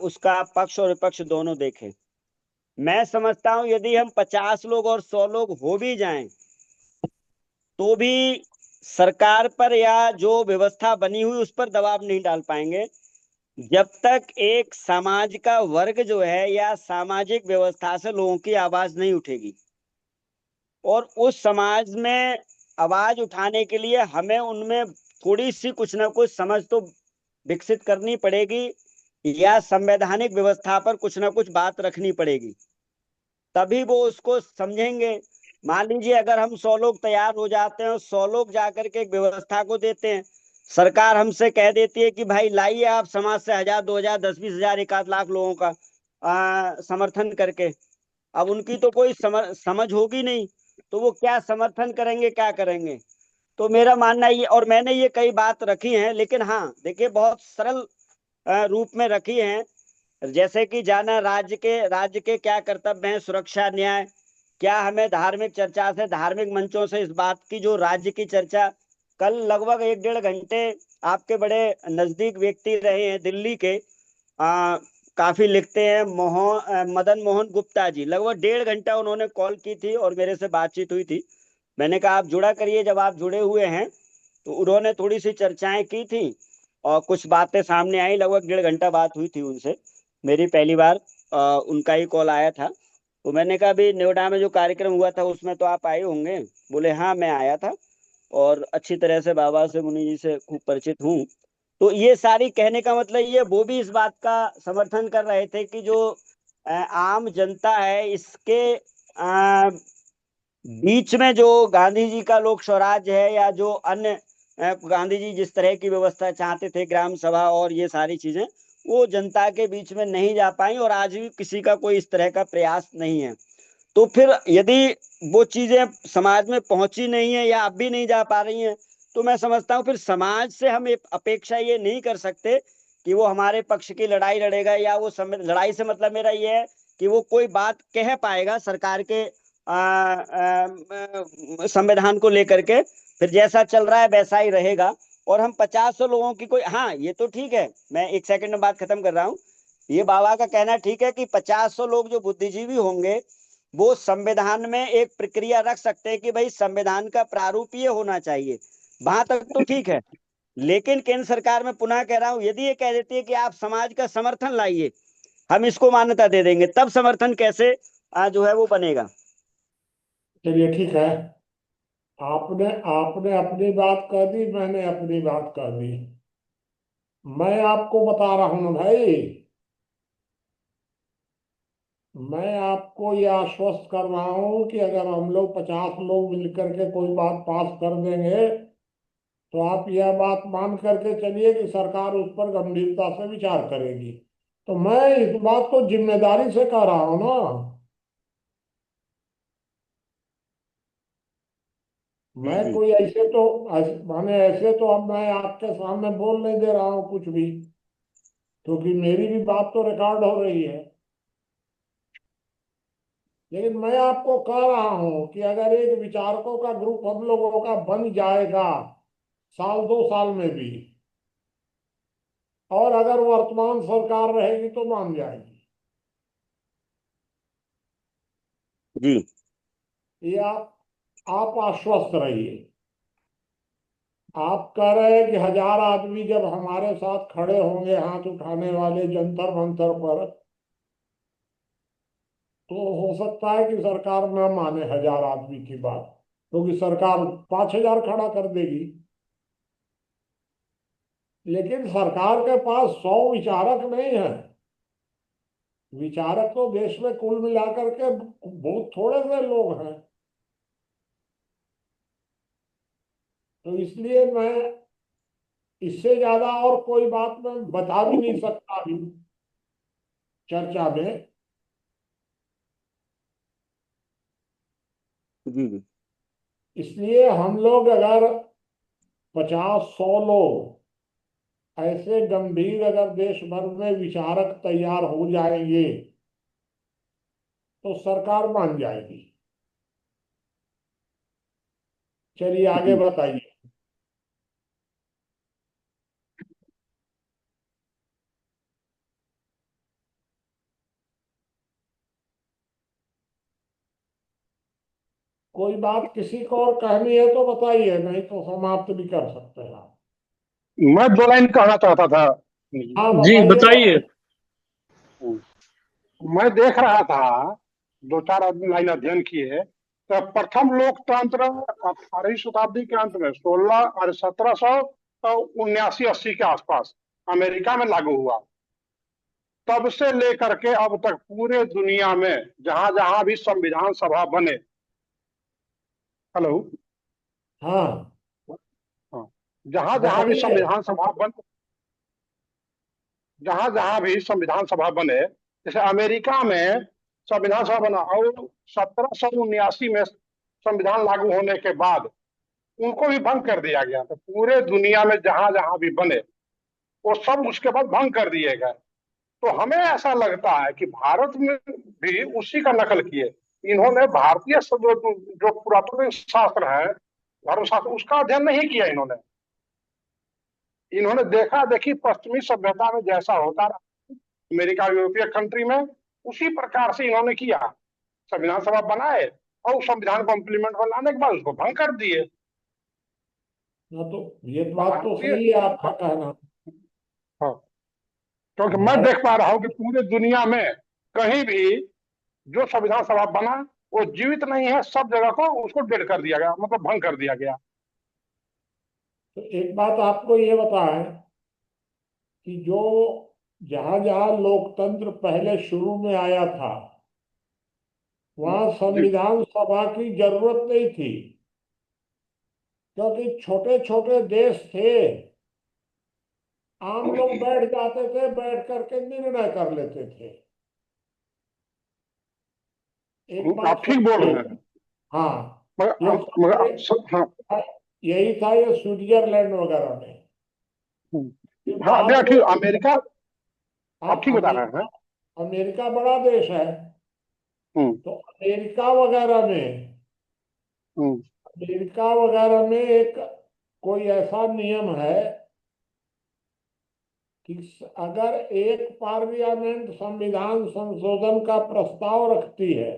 Speaker 9: उसका पक्ष और विपक्ष दोनों देखें। मैं समझता हूं यदि हम 50 लोग और 100 लोग हो भी जाएं, तो भी सरकार पर या जो व्यवस्था बनी हुई उस पर दबाव नहीं डाल पाएंगे, जब तक एक समाज का वर्ग जो है या सामाजिक व्यवस्था से लोगों की आवाज नहीं उठेगी। और उस समाज में आवाज उठाने के लिए हमें उनमें थोड़ी सी कुछ ना कुछ समझ तो विकसित करनी पड़ेगी, या संवैधानिक व्यवस्था पर कुछ ना कुछ बात रखनी पड़ेगी, तभी वो उसको समझेंगे। मान लीजिए अगर हम 100 लोग तैयार हो जाते हैं और 100 लोग जाकर के एक व्यवस्था को देते हैं, सरकार हमसे कह देती है कि भाई लाइए आप समाज से 1000, 2000, 10-20 हजार, 1 आध लाख लोगों का समर्थन करके। अब उनकी तो कोई समझ होगी नहीं, तो वो क्या समर्थन करेंगे, क्या करेंगे। तो मेरा मानना ये, और मैंने ये कई बात रखी है, लेकिन हाँ देखिए बहुत सरल रूप में रखी है। जैसे कि जाना, राज्य के क्या कर्तव्य हैं, सुरक्षा, न्याय। क्या हमें धार्मिक चर्चा से, धार्मिक मंचों से इस बात की, जो राज्य की चर्चा, कल लगभग 1-1.5 घंटे आपके बड़े नजदीक व्यक्ति रहे हैं दिल्ली के, काफी लिखते हैं, मदन मोहन गुप्ता जी, लगभग 1.5 घंटा उन्होंने कॉल की थी और मेरे से बातचीत हुई थी। मैंने कहा आप जुड़ा करिए, जब आप जुड़े हुए हैं। तो उन्होंने थोड़ी सी चर्चाएं की थी और कुछ बातें सामने आई, लगभग 1.5 घंटा बात हुई थी उनसे। मेरी पहली बार उनका ही कॉल आया था। तो मैंने कहा अभी नोएडा में जो कार्यक्रम हुआ था उसमें तो आप आए होंगे। बोले हाँ मैं आया था और अच्छी तरह से बाबा से, मुनि जी से खूब परिचित हूँ। तो ये सारी कहने का मतलब ये, वो भी इस बात का समर्थन कर रहे थे कि जो आम जनता है, इसके बीच में जो गांधी जी का लोक स्वराज है, या जो अन्य गांधी जी जिस तरह की व्यवस्था चाहते थे, ग्राम सभा और ये सारी चीजें, वो जनता के बीच में नहीं जा पाई और आज भी किसी का कोई इस तरह का प्रयास नहीं है। तो फिर यदि वो चीजें समाज में पहुंची नहीं है या अब भी नहीं जा पा रही हैं, तो मैं समझता हूं फिर समाज से हम अपेक्षा ये नहीं कर सकते कि वो हमारे पक्ष की लड़ाई लड़ेगा, या वो लड़ाई से मतलब मेरा ये है कि वो कोई बात कह पाएगा सरकार के संविधान को लेकर के। फिर जैसा चल रहा है वैसा ही रहेगा। और हम 50 लोगों की कोई, हाँ ये तो ठीक है, मैं 1 सेकंड में बात खत्म कर रहा हूँ। ये बाबा का कहना ठीक है कि 50 लोग जो बुद्धिजीवी होंगे, वो संविधान में एक प्रक्रिया रख सकते हैं कि भाई संविधान का प्रारूप ये होना चाहिए, वहां तक तो ठीक है। लेकिन केंद्र सरकार में पुनः कह रहा हूं, यदि ये कह देती है कि आप समाज का समर्थन लाइए, हम इसको मान्यता दे देंगे, तब समर्थन कैसे जो है वो बनेगा।
Speaker 2: चलिए ठीक है, आपने आपने अपनी बात कह दी, मैंने अपनी बात कह दी। मैं आपको बता रहा हूं ना भाई, मैं आपको ये आश्वस्त कर रहा हूं कि अगर हम लोग 50 लोग मिलकर के कोई बात पास कर देंगे, तो आप यह बात मान करके चलिए कि सरकार उस पर गंभीरता से विचार करेगी। तो मैं इस बात को जिम्मेदारी से कह रहा हूं ना।
Speaker 9: जी
Speaker 2: मैं
Speaker 9: जी
Speaker 2: कोई ऐसे तो माने ऐसे तो अब मैं आपके सामने बोल नहीं दे रहा हूं कुछ भी, क्योंकि मेरी भी बात तो रिकॉर्ड हो रही है। लेकिन मैं आपको कह रहा हूं कि अगर एक विचारकों का ग्रुप हम लोगों का बन जाएगा 1-2 साल में भी, और अगर वर्तमान सरकार रहेगी तो मान जाएगी।
Speaker 9: जी
Speaker 2: ये आप आश्वस्त रहिए। आप कह रहे हैं कि 1000 आदमी जब हमारे साथ खड़े होंगे हाथ उठाने वाले जंतर मंतर पर, तो हो सकता है कि सरकार ना माने 1000 आदमी की बात, क्योंकि सरकार 5000 खड़ा कर देगी। लेकिन सरकार के पास 100 विचारक नहीं है। विचारक तो देश में कुल मिलाकर के बहुत थोड़े से लोग हैं। तो इसलिए मैं इससे ज्यादा और कोई बात मैं बता भी नहीं सकता अभी चर्चा में।
Speaker 9: जी जी
Speaker 2: इसलिए हम लोग अगर 50-100 लोग ऐसे गंभीर अगर देश भर में विचारक तैयार हो जाएंगे तो सरकार मान जाएगी। चलिए आगे
Speaker 9: जी।
Speaker 2: बताइए। कोई बात किसी को और कहनी है तो बताइए, नहीं तो समाप्त भी कर सकते हैं आप।
Speaker 4: मैं 2 लाइन कहना चाहता था।
Speaker 2: हाँ
Speaker 1: जी
Speaker 2: बताइए
Speaker 1: बताइए।
Speaker 4: मैं देख रहा था, 2-4 लाइन अध्ययन किए, तो प्रथम लोकतंत्र 18वीं शताब्दी के अंत में 16 और 1779-80 के आसपास अमेरिका में लागू हुआ। तब से लेकर के अब तक पूरे दुनिया में जहां जहां भी संविधान सभा बने, हेलो,
Speaker 2: हाँ
Speaker 4: हाँ, जहां जहां भी
Speaker 2: बताइए।
Speaker 4: संविधान सभा बन जहां जहां भी संविधान सभा बने, जैसे अमेरिका में संविधान सभा बना और 1779 में संविधान लागू होने के बाद उनको भी भंग कर दिया गया। तो पूरे दुनिया में जहां जहां भी बने वो सब उसके बाद भंग कर दिए गए। तो हमें ऐसा लगता है कि भारत में भी उसी का नकल किए। इन्होंने भारतीय जो पुरातत्व शास्त्र है, धर्मशास्त्र, उसका अध्ययन नहीं किया। इन्होंने देखा देखी पश्चिमी सभ्यता में जैसा होता रहा अमेरिका यूरोपीय कंट्री में, उसी प्रकार से इन्होंने किया, संविधान सभा बनाए और उस संविधान को इम्प्लीमेंट में लाने के बाद उसको भंग कर दिए।
Speaker 2: हाँ तो ये बात तो
Speaker 4: भारतीय,
Speaker 2: सही है आपका कहना।
Speaker 4: हाँ, क्योंकि मैं
Speaker 2: भारत
Speaker 4: देख पा रहा हूँ कि पूरे दुनिया में कहीं भी जो संविधान सभा बना वो जीवित नहीं है, सब जगह को उसको डेड कर दिया गया, मतलब भंग कर दिया गया।
Speaker 2: तो एक बात आपको ये बताएं कि जो जहां जहां लोकतंत्र पहले शुरू में आया था वहां
Speaker 4: जी
Speaker 2: संविधान सभा की जरूरत नहीं थी, क्योंकि छोटे छोटे देश थे। आम लोग बैठ जाते थे, बैठ करके निर्णय कर लेते थे। एक बात
Speaker 4: आप ठीक बोल
Speaker 2: समझिए।
Speaker 4: रहे हैं।
Speaker 2: हाँ ये
Speaker 4: मगर हाँ,
Speaker 2: यही था ये स्विट्जरलैंड वगैरह में। फिर
Speaker 4: हाँ,
Speaker 2: बाद
Speaker 4: नहीं,
Speaker 2: में
Speaker 4: ठीक, अमेरिका,
Speaker 2: हाँ
Speaker 4: आप ठीक बता रहे हैं।
Speaker 2: अमेरिका बड़ा देश है।
Speaker 4: हम्म
Speaker 2: तो अमेरिका वगैरह में
Speaker 4: हम्म
Speaker 2: एक कोई ऐसा नियम है कि अगर एक पार्लियामेंट संविधान संशोधन का प्रस्ताव रखती है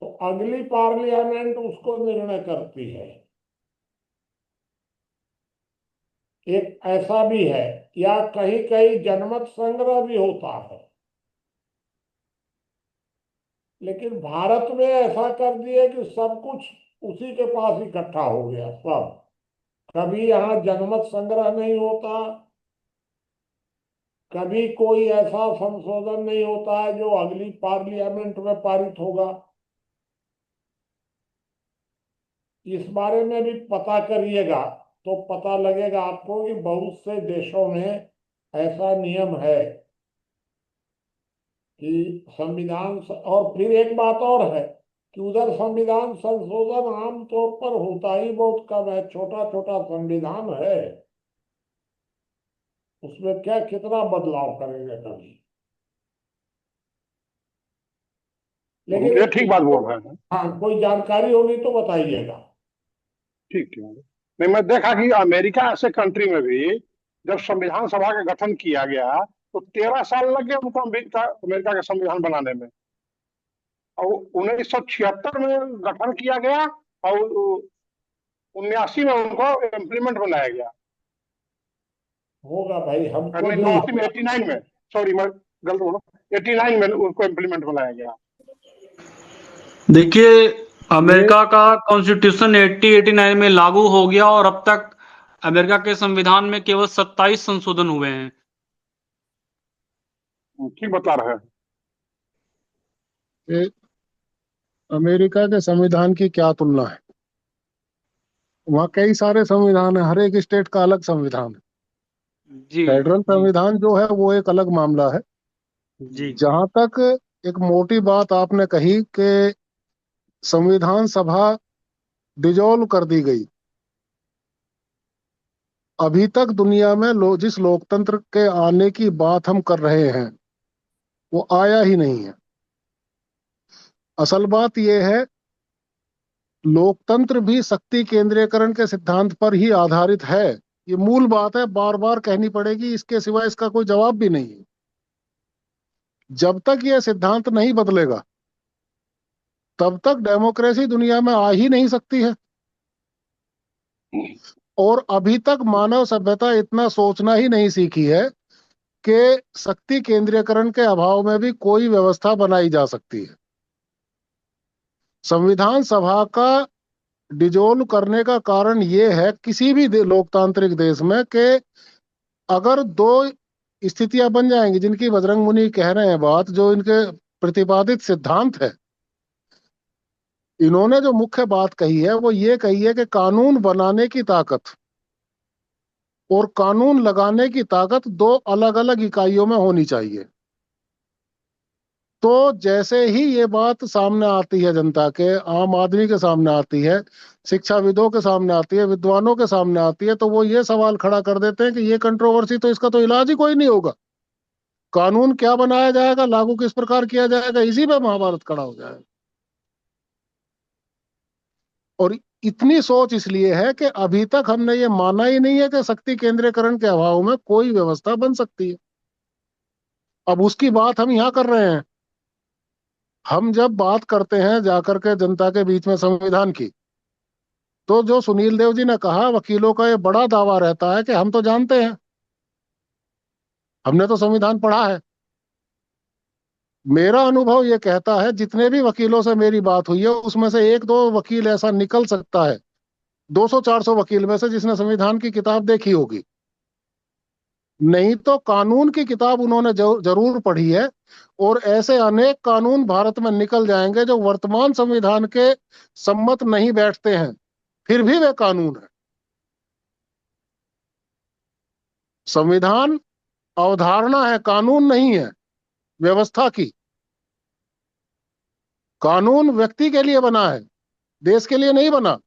Speaker 2: तो अगली पार्लियामेंट उसको निर्णय करती है। एक ऐसा भी है, या कहीं कहीं जनमत संग्रह भी होता है। लेकिन भारत में ऐसा कर दिए कि सब कुछ उसी के पास इकट्ठा हो गया सब। कभी यहाँ जनमत संग्रह नहीं होता, कभी कोई ऐसा संशोधन नहीं होता है जो अगली पार्लियामेंट में पारित होगा। इस बारे में भी पता करिएगा तो पता लगेगा आपको कि बहुत से देशों में ऐसा नियम है कि और फिर एक बात और है कि उधर संविधान संशोधन आमतौर पर होता ही बहुत कम है। छोटा छोटा संविधान है, उसमें क्या कितना बदलाव करेंगे कभी। लेकिन
Speaker 4: ये ठीक बात बोल रहे हैं।
Speaker 2: हाँ कोई जानकारी होगी तो बताइएगा।
Speaker 4: ठीक ठीक। नहीं, मैं देखा कि अमेरिका ऐसे कंट्री में भी जब संविधान सभा का गठन किया गया तो 13 साल लग गए उनको अमेरिका का संविधान बनाने में। और 1976 में गठन किया गया और 79 में उनको इम्प्लीमेंट बनाया गया।
Speaker 2: होगा भाई, हमको
Speaker 4: नहीं,
Speaker 2: जो
Speaker 4: 89 में, 89 में, सॉरी मैं गलत बोला, 89 में उनको इम्प्लीमेंट बनाया गया।
Speaker 1: देखिए,
Speaker 2: ये
Speaker 1: अमेरिका का कॉन्स्टिट्यूशन 89 में लागू हो गया और अब तक अमेरिका के संविधान में केवल 27 संशोधन हुए हैं।
Speaker 4: ठीक बता रहे हैं।
Speaker 11: ये अमेरिका के संविधान की क्या तुलना है। वहाँ कई सारे संविधान है, हर एक स्टेट का अलग संविधान है।
Speaker 1: जी
Speaker 11: फेडरल
Speaker 1: जी
Speaker 11: संविधान जो है वो एक अलग मामला है।
Speaker 1: जी
Speaker 11: जहां तक एक मोटी बात आपने कही कि संविधान सभा डिजोल्व कर दी गई, अभी तक दुनिया में जिस लोकतंत्र के आने की बात हम कर रहे हैं वो आया ही नहीं है। असल बात यह है, लोकतंत्र भी शक्ति केंद्रीकरण के सिद्धांत पर ही आधारित है। ये मूल बात है, बार बार कहनी पड़ेगी, इसके सिवा इसका कोई जवाब भी नहीं है। जब तक यह सिद्धांत नहीं बदलेगा तब तक डेमोक्रेसी दुनिया में आ ही नहीं सकती है। और अभी तक मानव सभ्यता इतना सोचना ही नहीं सीखी है कि शक्ति केंद्रीकरण के अभाव में भी कोई व्यवस्था बनाई जा सकती है। संविधान सभा का डिजोल्व करने का कारण ये है किसी भी लोकतांत्रिक देश में कि अगर दो स्थितियां बन जाएंगी, जिनकी बजरंग मुनि कह रहे हैं बात, जो इनके प्रतिपादित सिद्धांत है, इन्होंने जो मुख्य बात कही है वो ये कही है कि कानून बनाने की ताकत और कानून लगाने की ताकत दो अलग अलग इकाइयों में होनी चाहिए। तो जैसे ही ये बात सामने आती है, जनता के, आम आदमी के सामने आती है, शिक्षाविदों के सामने आती है, विद्वानों के सामने आती है, तो वो ये सवाल खड़ा कर देते हैं कि ये कंट्रोवर्सी तो, इसका तो इलाज ही कोई नहीं होगा। कानून क्या बनाया जाएगा, लागू किस प्रकार किया जाएगा, इसी पे महाभारत खड़ा हो जाएगा। और इतनी सोच इसलिए है कि अभी तक हमने ये माना ही नहीं है कि शक्ति केंद्रीकरण के अभाव में कोई व्यवस्था बन सकती है। अब उसकी बात हम यहाँ कर रहे हैं। हम जब बात करते हैं जाकर के जनता के बीच में संविधान की, तो जो सुनील देव जी ने कहा, वकीलों का ये बड़ा दावा रहता है कि हम तो जानते हैं, हमने तो संविधान पढ़ा है। मेरा अनुभव ये कहता है, जितने भी वकीलों से मेरी बात हुई है उसमें से एक दो वकील ऐसा निकल सकता है 200-400 वकील में से जिसने संविधान की किताब देखी होगी। नहीं तो कानून की किताब उन्होंने जरूर पढ़ी है। और ऐसे अनेक कानून भारत में निकल जाएंगे जो वर्तमान संविधान के सम्मत नहीं बैठते हैं, फिर भी वे कानून है। संविधान अवधारणा है, कानून नहीं है व्यवस्था की। कानून व्यक्ति के लिए बना है, देश के लिए नहीं बना।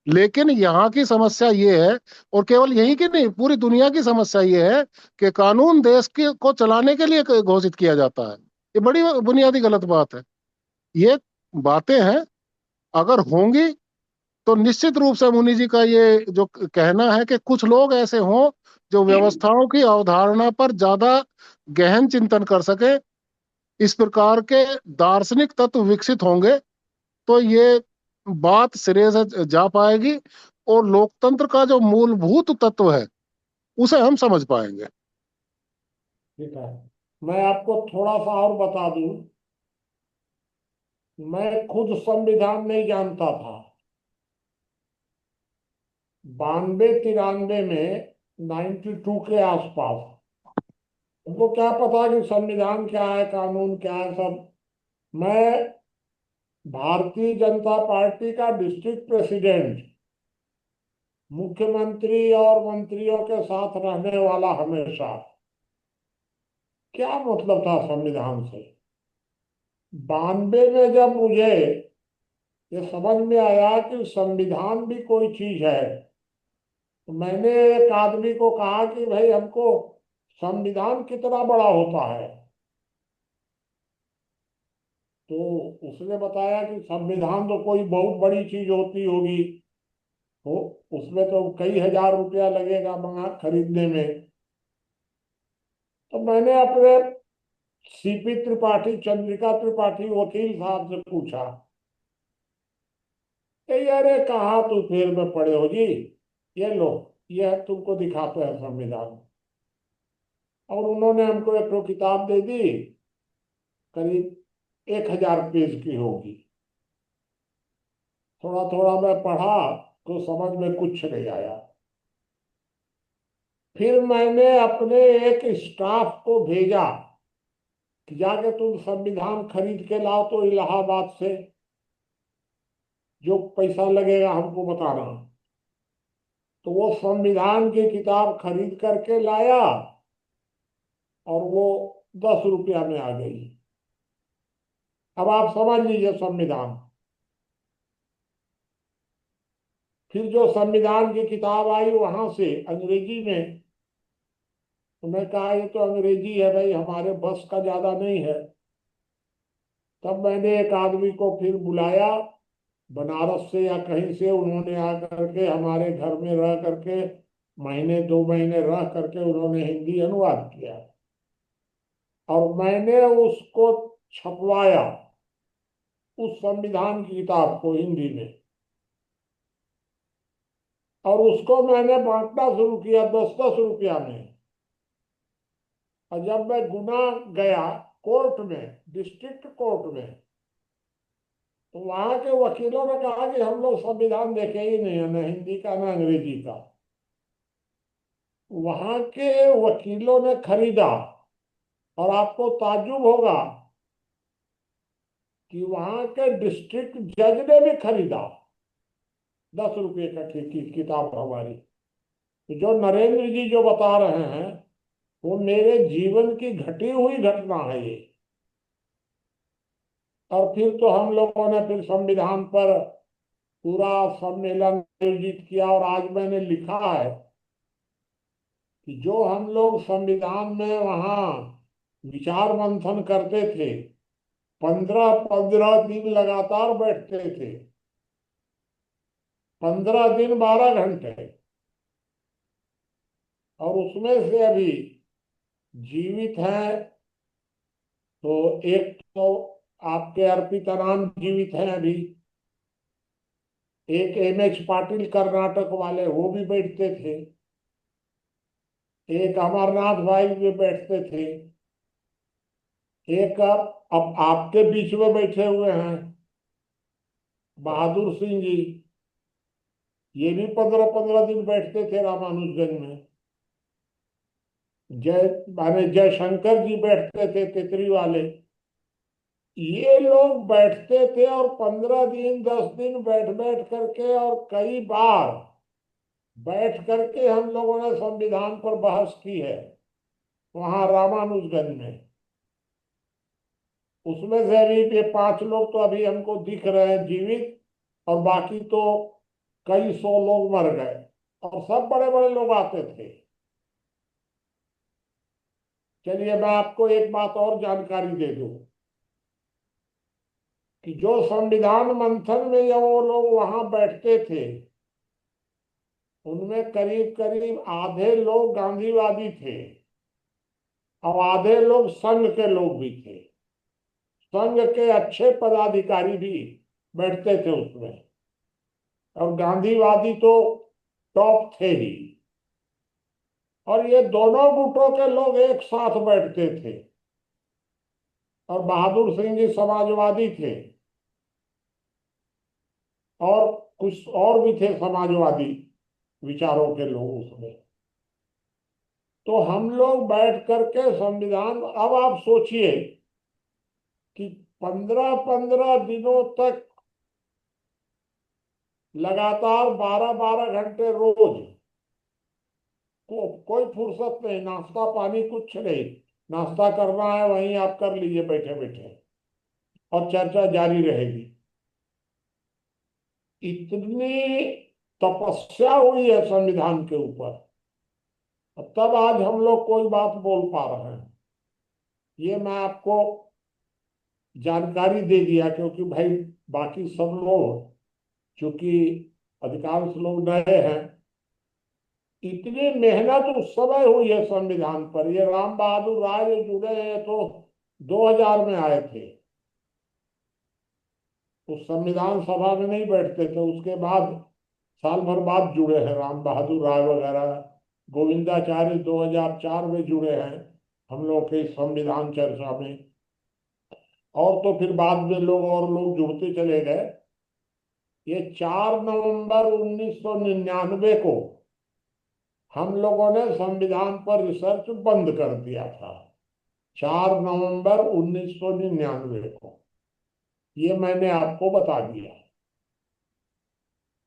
Speaker 11: लेकिन यहाँ की समस्या ये है, और केवल यही की नहीं, पूरी दुनिया की समस्या ये है कि कानून देश के को चलाने के लिए घोषित किया जाता है। ये बड़ी बुनियादी गलत बात है। ये बातें हैं, अगर होंगी तो निश्चित रूप से मुनि जी का ये जो कहना है कि कुछ लोग ऐसे हों जो व्यवस्थाओं की अवधारणा पर ज्यादा गहन चिंतन कर सके, इस प्रकार के दार्शनिक तत्व विकसित होंगे तो ये बात सिरे से जा पाएगी और लोकतंत्र का जो मूलभूत तत्व है उसे हम समझ पाएंगे।
Speaker 2: ठीक है, मैं आपको थोड़ा सा और बता दूं। मैं खुद संविधान नहीं जानता था। 92-93 में, 92 के आसपास, उनको क्या पता कि संविधान क्या है, कानून क्या है, सब। मैं भारतीय जनता पार्टी का डिस्ट्रिक्ट प्रेसिडेंट, मुख्यमंत्री और मंत्रियों के साथ रहने वाला हमेशा। क्या मतलब था संविधान से? 92 में जब मुझे ये समझ में आया कि संविधान भी कोई चीज है, तो मैंने एक आदमी को कहा कि भाई हमको संविधान कितना बड़ा होता है। तो उसने बताया कि संविधान तो कोई बहुत बड़ी चीज होती होगी, तो उसमें तो कई हजार रुपया लगेगा मंगा खरीदने में। तो मैंने अपने सीपी त्रिपाठी, चंद्रिका त्रिपाठी वकील साहब से पूछा, अरे कहा तू फिर में पड़े हो जी, ये लो, ये तुमको दिखाते हैं संविधान। और उन्होंने हमको एक तो किताब दे दी, करीब 1000 पेज की होगी। थोड़ा थोड़ा मैं पढ़ा तो समझ में कुछ नहीं आया। फिर मैंने अपने एक स्टाफ को भेजा कि जाके तुम संविधान खरीद के लाओ तो इलाहाबाद से, जो पैसा लगेगा हमको बताना। तो वो संविधान की किताब खरीद करके लाया और वो 10 रुपया में आ गई। अब आप समझ लीजिए संविधान। फिर जो संविधान की किताब आई वहां से अंग्रेजी में, तो मैं कहा ये तो अंग्रेजी है भाई, हमारे बस का ज्यादा नहीं है। तब मैंने एक आदमी को फिर बुलाया बनारस से या कहीं से, उन्होंने आकर के हमारे घर में रह करके महीने 2 महीने रह करके उन्होंने हिंदी अनुवाद किया और मैंने उसको छपवाया, उस संविधान की किताब को हिंदी में, और उसको मैंने बांटना शुरू किया 10-10 रुपया में। और जब मैं गुना गया कोर्ट में, डिस्ट्रिक्ट कोर्ट में, तो वहां के वकीलों ने कहा कि हम लोग संविधान देखे ही नहीं है, न हिंदी का न अंग्रेजी का। वहां के वकीलों ने खरीदा, और आपको ताज्जुब होगा कि वहां के डिस्ट्रिक्ट जज ने भी खरीदा 10 रुपये का की किताब हमारी। तो जो नरेंद्र जी जो बता रहे हैं वो मेरे जीवन की घटी हुई घटना है ये। और फिर तो हम लोगों ने फिर संविधान पर पूरा सम्मेलन आयोजित किया, और आज मैंने लिखा है कि जो हम लोग संविधान में वहां विचार मंथन करते थे, 15-15 दिन लगातार बैठते थे, 15 दिन 12 घंटे। और उसमें से अभी जीवित हैं तो एक तो आपके अर्पित आनंद जीवित हैं अभी, एक एम.एच. पाटिल कर्नाटक वाले वो भी बैठते थे, एक अमरनाथ भाई भी बैठते थे, एक अब आपके बीच में बैठे हुए हैं बहादुर सिंह जी, ये भी 15-15 दिन बैठते थे रामानुजगंज में। जयशंकर जी बैठते थे तेतरी वाले। ये लोग बैठते थे और 15 दिन 10 दिन बैठ बैठ करके, और कई बार बैठ करके हम लोगों ने संविधान पर बहस की है वहां रामानुजगंज में। उसमें से अभी ये 5 लोग तो अभी हमको दिख रहे हैं जीवित, और बाकी तो कई 100 लोग मर गए, और सब बड़े बड़े लोग आते थे। चलिए मैं आपको एक बात और जानकारी दे दूं कि जो संविधान मंथन में जब वो लोग वहां बैठते थे, उनमें करीब करीब आधे लोग गांधीवादी थे और आधे लोग संघ के लोग भी थे। संघ के अच्छे पदाधिकारी भी बैठते थे उसमें, और गांधीवादी तो टॉप थे ही। और ये दोनों गुटों के लोग एक साथ बैठते थे, और बहादुर सिंह जी समाजवादी थे और कुछ और भी थे समाजवादी विचारों के लोग उसमें। तो हम लोग बैठ करके संविधान, अब आप सोचिए कि 15-15 दिनों तक लगातार 12-12 घंटे रोज, कोई फुर्सत नहीं, नाश्ता पानी कुछ नहीं। नाश्ता करना है वहीं आप कर लीजिए बैठे बैठे, और चर्चा जारी रहेगी। इतनी तपस्या हुई है संविधान के ऊपर, तब आज हम लोग कोई बात बोल पा रहे हैं। ये मैं आपको जानकारी दे दिया, क्योंकि भाई बाकी सब लोग, चूंकि अधिकांश लोग नए हैं, इतनी मेहनत उस समय हुई है संविधान पर। ये राम बहादुर राय जो जुड़े हैं तो 2000 में आए थे। उस संविधान सभा में नहीं बैठते थे, उसके बाद साल भर बाद जुड़े हैं राम बहादुर राय वगैरह। गोविंदाचार्य 2004 में जुड़े हैं हम लोग के संविधान चर्चा में। और तो फिर बाद में लोग और लोग जुड़ते चले गए। ये 4 नवंबर 1999 को हम लोगों ने संविधान पर रिसर्च बंद कर दिया था। 4 नवंबर 1999 को। ये मैंने आपको बता दिया।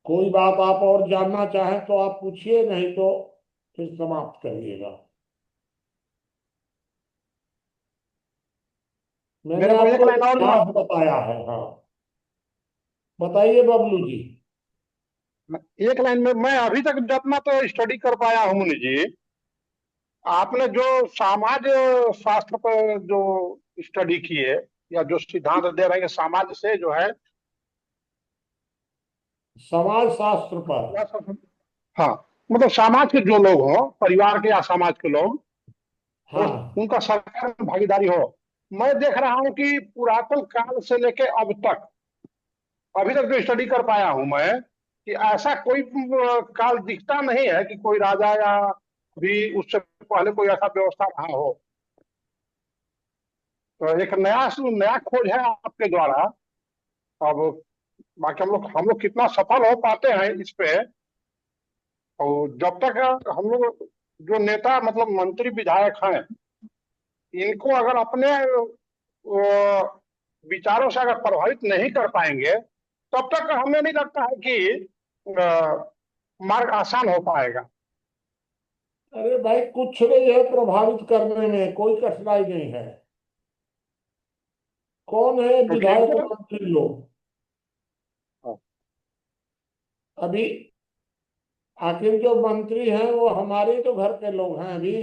Speaker 2: कोई बात आप और जानना चाहें तो आप पूछिए, नहीं तो फिर समाप्त करिएगा। मैंने
Speaker 4: मेरे को एक
Speaker 2: आपको
Speaker 4: लाइन और
Speaker 2: इतिहास बताया है। हाँ, बताइए बबलू जी।
Speaker 4: एक लाइन में मैं अभी तक जितना तो स्टडी कर पाया हूँ मुनि जी, आपने जो समाज शास्त्र पर जो स्टडी की है या जो सिद्धांत दे रहे हैं समाज से जो है,
Speaker 2: समाज शास्त्र पर।
Speaker 4: हाँ, मतलब समाज के जो लोग हों, परिवार के या समाज के लोग,
Speaker 2: हाँ,
Speaker 4: उनका सरकार में भागीदारी हो। मैं देख रहा हूं कि पुरातन काल से लेके अब तक, अभी तक जो स्टडी कर पाया हूं मैं, कि ऐसा कोई काल दिखता नहीं है कि कोई राजा या भी उससे पहले कोई ऐसा व्यवस्था रहा हो। तो एक नया खोज है आपके द्वारा। अब बाकी हम लोग कितना सफल हो पाते हैं इस पे, और जब तक हम लोग जो नेता मतलब मंत्री विधायक हैं, इनको अगर अपने विचारों से अगर प्रभावित नहीं कर पाएंगे, तब तक हमें नहीं लगता है कि मार्ग आसान हो पाएगा।
Speaker 2: अरे भाई, कुछ नहीं है प्रभावित करने में, कोई कठिनाई नहीं है। कौन है
Speaker 4: तो ठीक
Speaker 2: विधायक
Speaker 4: है।
Speaker 2: मंत्री लोग?
Speaker 4: हाँ,
Speaker 2: अभी आखिर जो मंत्री हैं वो हमारे तो घर के लोग हैं अभी।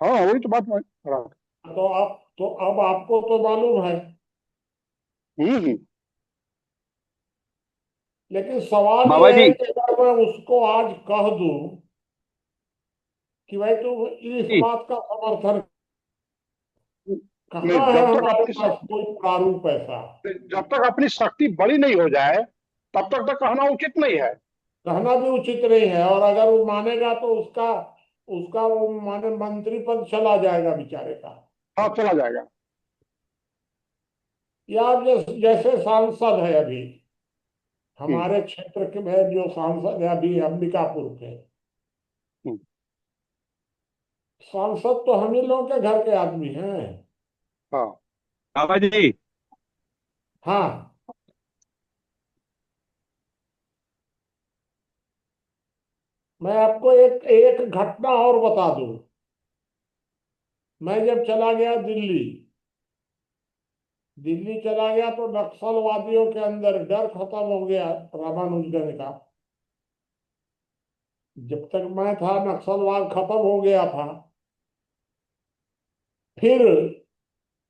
Speaker 4: हाँ, वही तो बात है।
Speaker 2: तो अब आपको तो मालूम है।
Speaker 4: हम्म।
Speaker 2: लेकिन सवाल
Speaker 10: बाबा
Speaker 2: ये है
Speaker 10: जी
Speaker 2: कि अगर मैं उसको आज कह दूं कि भाई तू इस बात का समर्थन,
Speaker 4: नहीं,
Speaker 2: कहाँ है हमारे पास कोई प्रारूप ऐसा?
Speaker 4: जब तक अपनी शक्ति बड़ी नहीं हो जाए, तब तक तो कहना उचित नहीं है।
Speaker 2: कहना भी उचित नहीं है। और अगर वो मानेगा तो उसका उसका वो माने मंत्री पद चला जाएगा बेचारे का।
Speaker 4: हाँ, चला जाएगा।
Speaker 2: या जैसे सांसद है अभी
Speaker 4: हम्म।
Speaker 2: हमारे क्षेत्र के में, जो सांसद है अभी अंबिकापुर के
Speaker 4: हम्म।
Speaker 2: सांसद, तो हम ही लोग के घर के आदमी हैं।
Speaker 4: हाँ।
Speaker 10: बाबा जी
Speaker 2: हाँ, मैं आपको एक एक घटना और बता दूं। मैं जब चला गया दिल्ली, दिल्ली चला गया तो नक्सलवादियों के अंदर डर खत्म हो गया रामानुजगंज का। जब तक मैं था नक्सलवाद खत्म हो गया था। फिर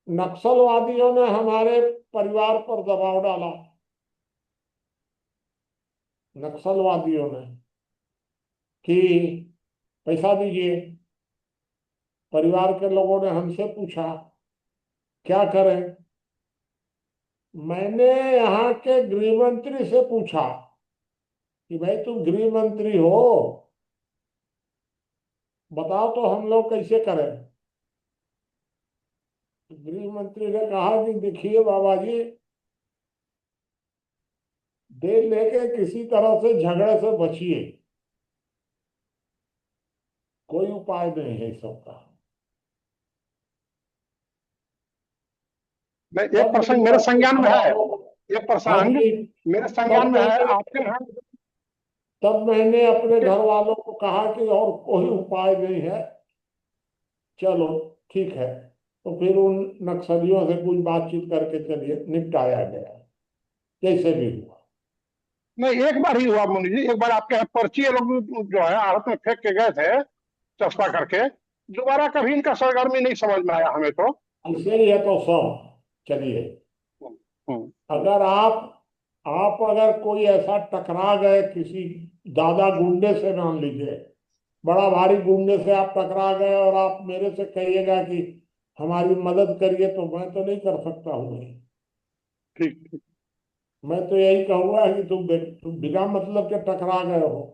Speaker 2: नक्सलवादियों ने हमारे परिवार पर दबाव डाला। नक्सलवादियों ने कि पैसा दीजिए। परिवार के लोगों ने हमसे पूछा क्या करें। मैंने यहाँ के गृह मंत्री से पूछा कि भाई तुम गृह मंत्री हो, बताओ तो हम लोग कैसे करें। गृह मंत्री ने कहा कि देखिए बाबा जी, दे लेके किसी तरह से झगड़े से बचिए, कोई उपाय नहीं है इस सबका।
Speaker 4: नहीं, एक
Speaker 2: तब
Speaker 4: प्रसंग
Speaker 2: मैंने
Speaker 4: मेरे
Speaker 2: अपने
Speaker 4: संज्ञान
Speaker 2: घर
Speaker 4: में है।
Speaker 2: वालों को,
Speaker 4: एक
Speaker 2: हाँ
Speaker 4: प्रसंग
Speaker 2: जी,
Speaker 4: मेरे
Speaker 2: तब
Speaker 4: संज्ञान में है
Speaker 2: मैंने
Speaker 4: आपके यहाँ।
Speaker 2: तब मैंने अपने घर वालों को कहा कि और कोई उपाय नहीं है, चलो ठीक है। तो फिर उन नक्सलियों से कुछ बातचीत करके चलिए निपटाया गया, जैसे भी हुआ।
Speaker 4: नहीं, एक बार ही हुआ मुनि जी। एक बार आपके यहाँ पर्ची ये लोग जो है आड़त में फेंक के गए थे, चस्पा करके। दोबारा कभी इनका सरगर्मी नहीं समझ में आया हमें तो।
Speaker 2: ऐसे ही है तो सब। चलिए,
Speaker 4: हम्म।
Speaker 2: अगर आप अगर कोई ऐसा टकरा गए किसी दादा गुंडे से, मान लीजिए बड़ा भारी गुंडे से आप टकरा गए और आप मेरे से कहिएगा कि हमारी मदद करिए, तो मैं तो नहीं कर सकता हूँ।
Speaker 4: ठीक ठीक।
Speaker 2: मैं तो यही कहूंगा कि तुम बिना मतलब के टकरा गए हो।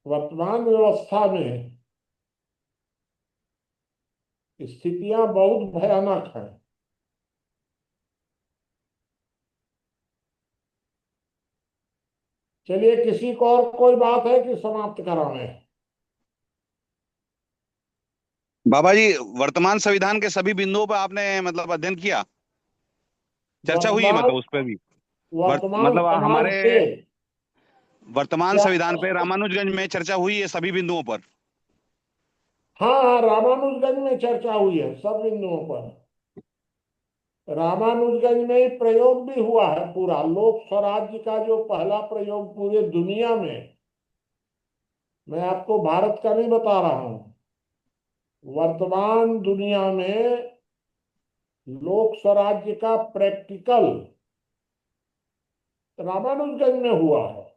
Speaker 2: वर्तमान व्यवस्था में स्थितियां बहुत भयानक हैं। चलिए, किसी को और कोई बात है कि समाप्त करावें?
Speaker 10: बाबा जी, वर्तमान संविधान के सभी बिंदुओं पर आपने मतलब अध्ययन किया, चर्चा हुई
Speaker 2: वर्तमान
Speaker 10: मतलब उस पर भी?
Speaker 2: वर्तमान
Speaker 10: मतलब
Speaker 2: समाज
Speaker 10: हमारे
Speaker 2: के
Speaker 10: वर्तमान
Speaker 2: क्या?
Speaker 10: संविधान पे रामानुजगंज में चर्चा हुई है सभी बिंदुओं पर?
Speaker 2: हाँ हाँ, रामानुजगंज में चर्चा हुई है सब बिंदुओं पर। रामानुजगंज में ही प्रयोग भी हुआ है पूरा। लोक स्वराज्य का जो पहला प्रयोग पूरे दुनिया में, मैं आपको भारत का नहीं बता रहा हूं, वर्तमान दुनिया में लोक स्वराज्य का प्रैक्टिकल रामानुजगंज में हुआ है।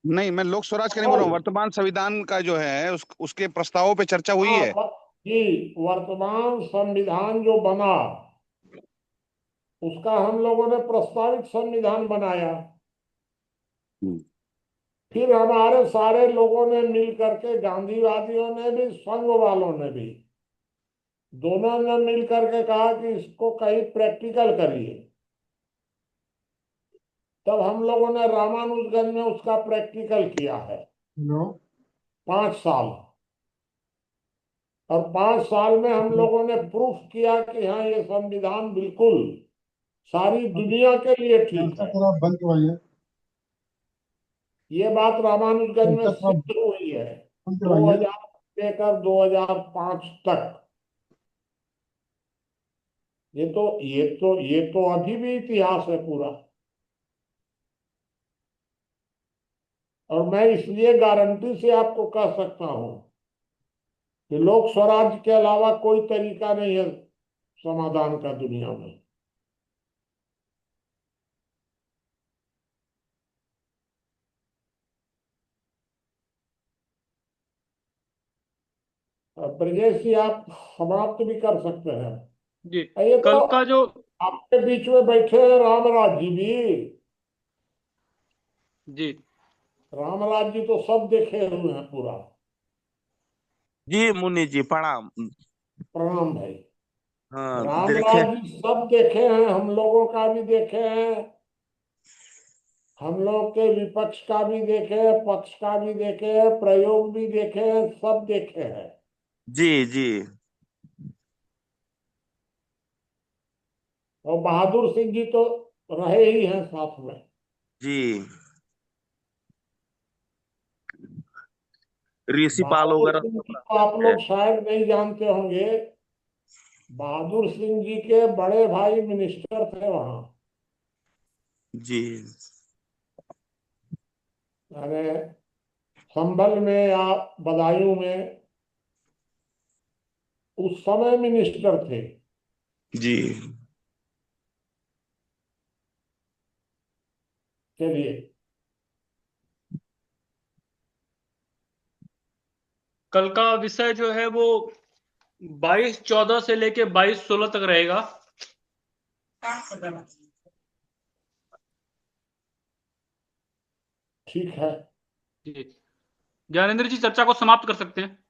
Speaker 10: नहीं, मैं लोक स्वराज का नहीं बोल
Speaker 2: और
Speaker 10: रहा हूँ, वर्तमान संविधान का जो है उसके प्रस्तावों पे चर्चा हुई
Speaker 2: हाँ,
Speaker 10: है।
Speaker 2: जी, वर्तमान संविधान जो बना उसका हम लोगों ने प्रस्तावित संविधान बनाया। फिर हमारे सारे लोगों ने मिल करके, गांधीवादियों ने भी, संघ वालों ने भी, दोनों ने मिल करके कहा कि इसको कहीं प्रैक्टिकल करिए। तब हम लोगों ने रामानुजगंज में उसका प्रैक्टिकल किया है 5 साल। और 5 साल में हम लोगों ने प्रूफ किया कि हाँ, ये संविधान बिल्कुल सारी दुनिया के लिए ठीक है।
Speaker 3: बंद करवाइए,
Speaker 2: ये बात रामानुजगंज में सिद्ध हुई है 2000 लेकर 2005 तक। ये तो अभी भी इतिहास है पूरा। और मैं इसलिए गारंटी से आपको कह सकता हूं कि लोक स्वराज के अलावा कोई तरीका नहीं है समाधान का दुनिया में। अब ब्रजेश जी, आप समाप्त भी कर सकते हैं।
Speaker 1: जी।
Speaker 2: ये तो
Speaker 1: कल का जो
Speaker 2: आपके बीच में बैठे हैं रामराज जी भी।
Speaker 1: जी
Speaker 2: रामराज जी तो सब देखे हुए हैं पूरा।
Speaker 12: जी मुनि जी प्रणाम।
Speaker 2: प्रणाम भाई।
Speaker 12: हाँ देखे।
Speaker 2: रामराज जी सब देखे हैं, हम लोगों का भी देखे हैं, हम लोग के विपक्ष का भी देखे, पक्ष का भी देखे, प्रयोग भी देखे, सब देखे हैं।
Speaker 12: जी जी
Speaker 2: और बहादुर सिंह जी तो रहे ही हैं साथ में।
Speaker 12: जी, ऋषिपाल
Speaker 2: बहादुर
Speaker 12: वगैरह
Speaker 2: सिंह
Speaker 12: सब
Speaker 2: जी को आप
Speaker 12: रहे हैं।
Speaker 2: लोग शायद नहीं जानते होंगे। बहादुर सिंह जी के बड़े भाई मिनिस्टर थे वहां।
Speaker 12: जी
Speaker 2: यानी संभल में या बदायूं में उस समय मिनिस्टर थे।
Speaker 12: जी
Speaker 2: चलिए,
Speaker 1: कल का विषय जो है वो 22/14 से लेके 22/16 तक रहेगा।
Speaker 2: ठीक है।
Speaker 1: जी, ज्ञानेंद्र जी चर्चा को समाप्त कर सकते हैं।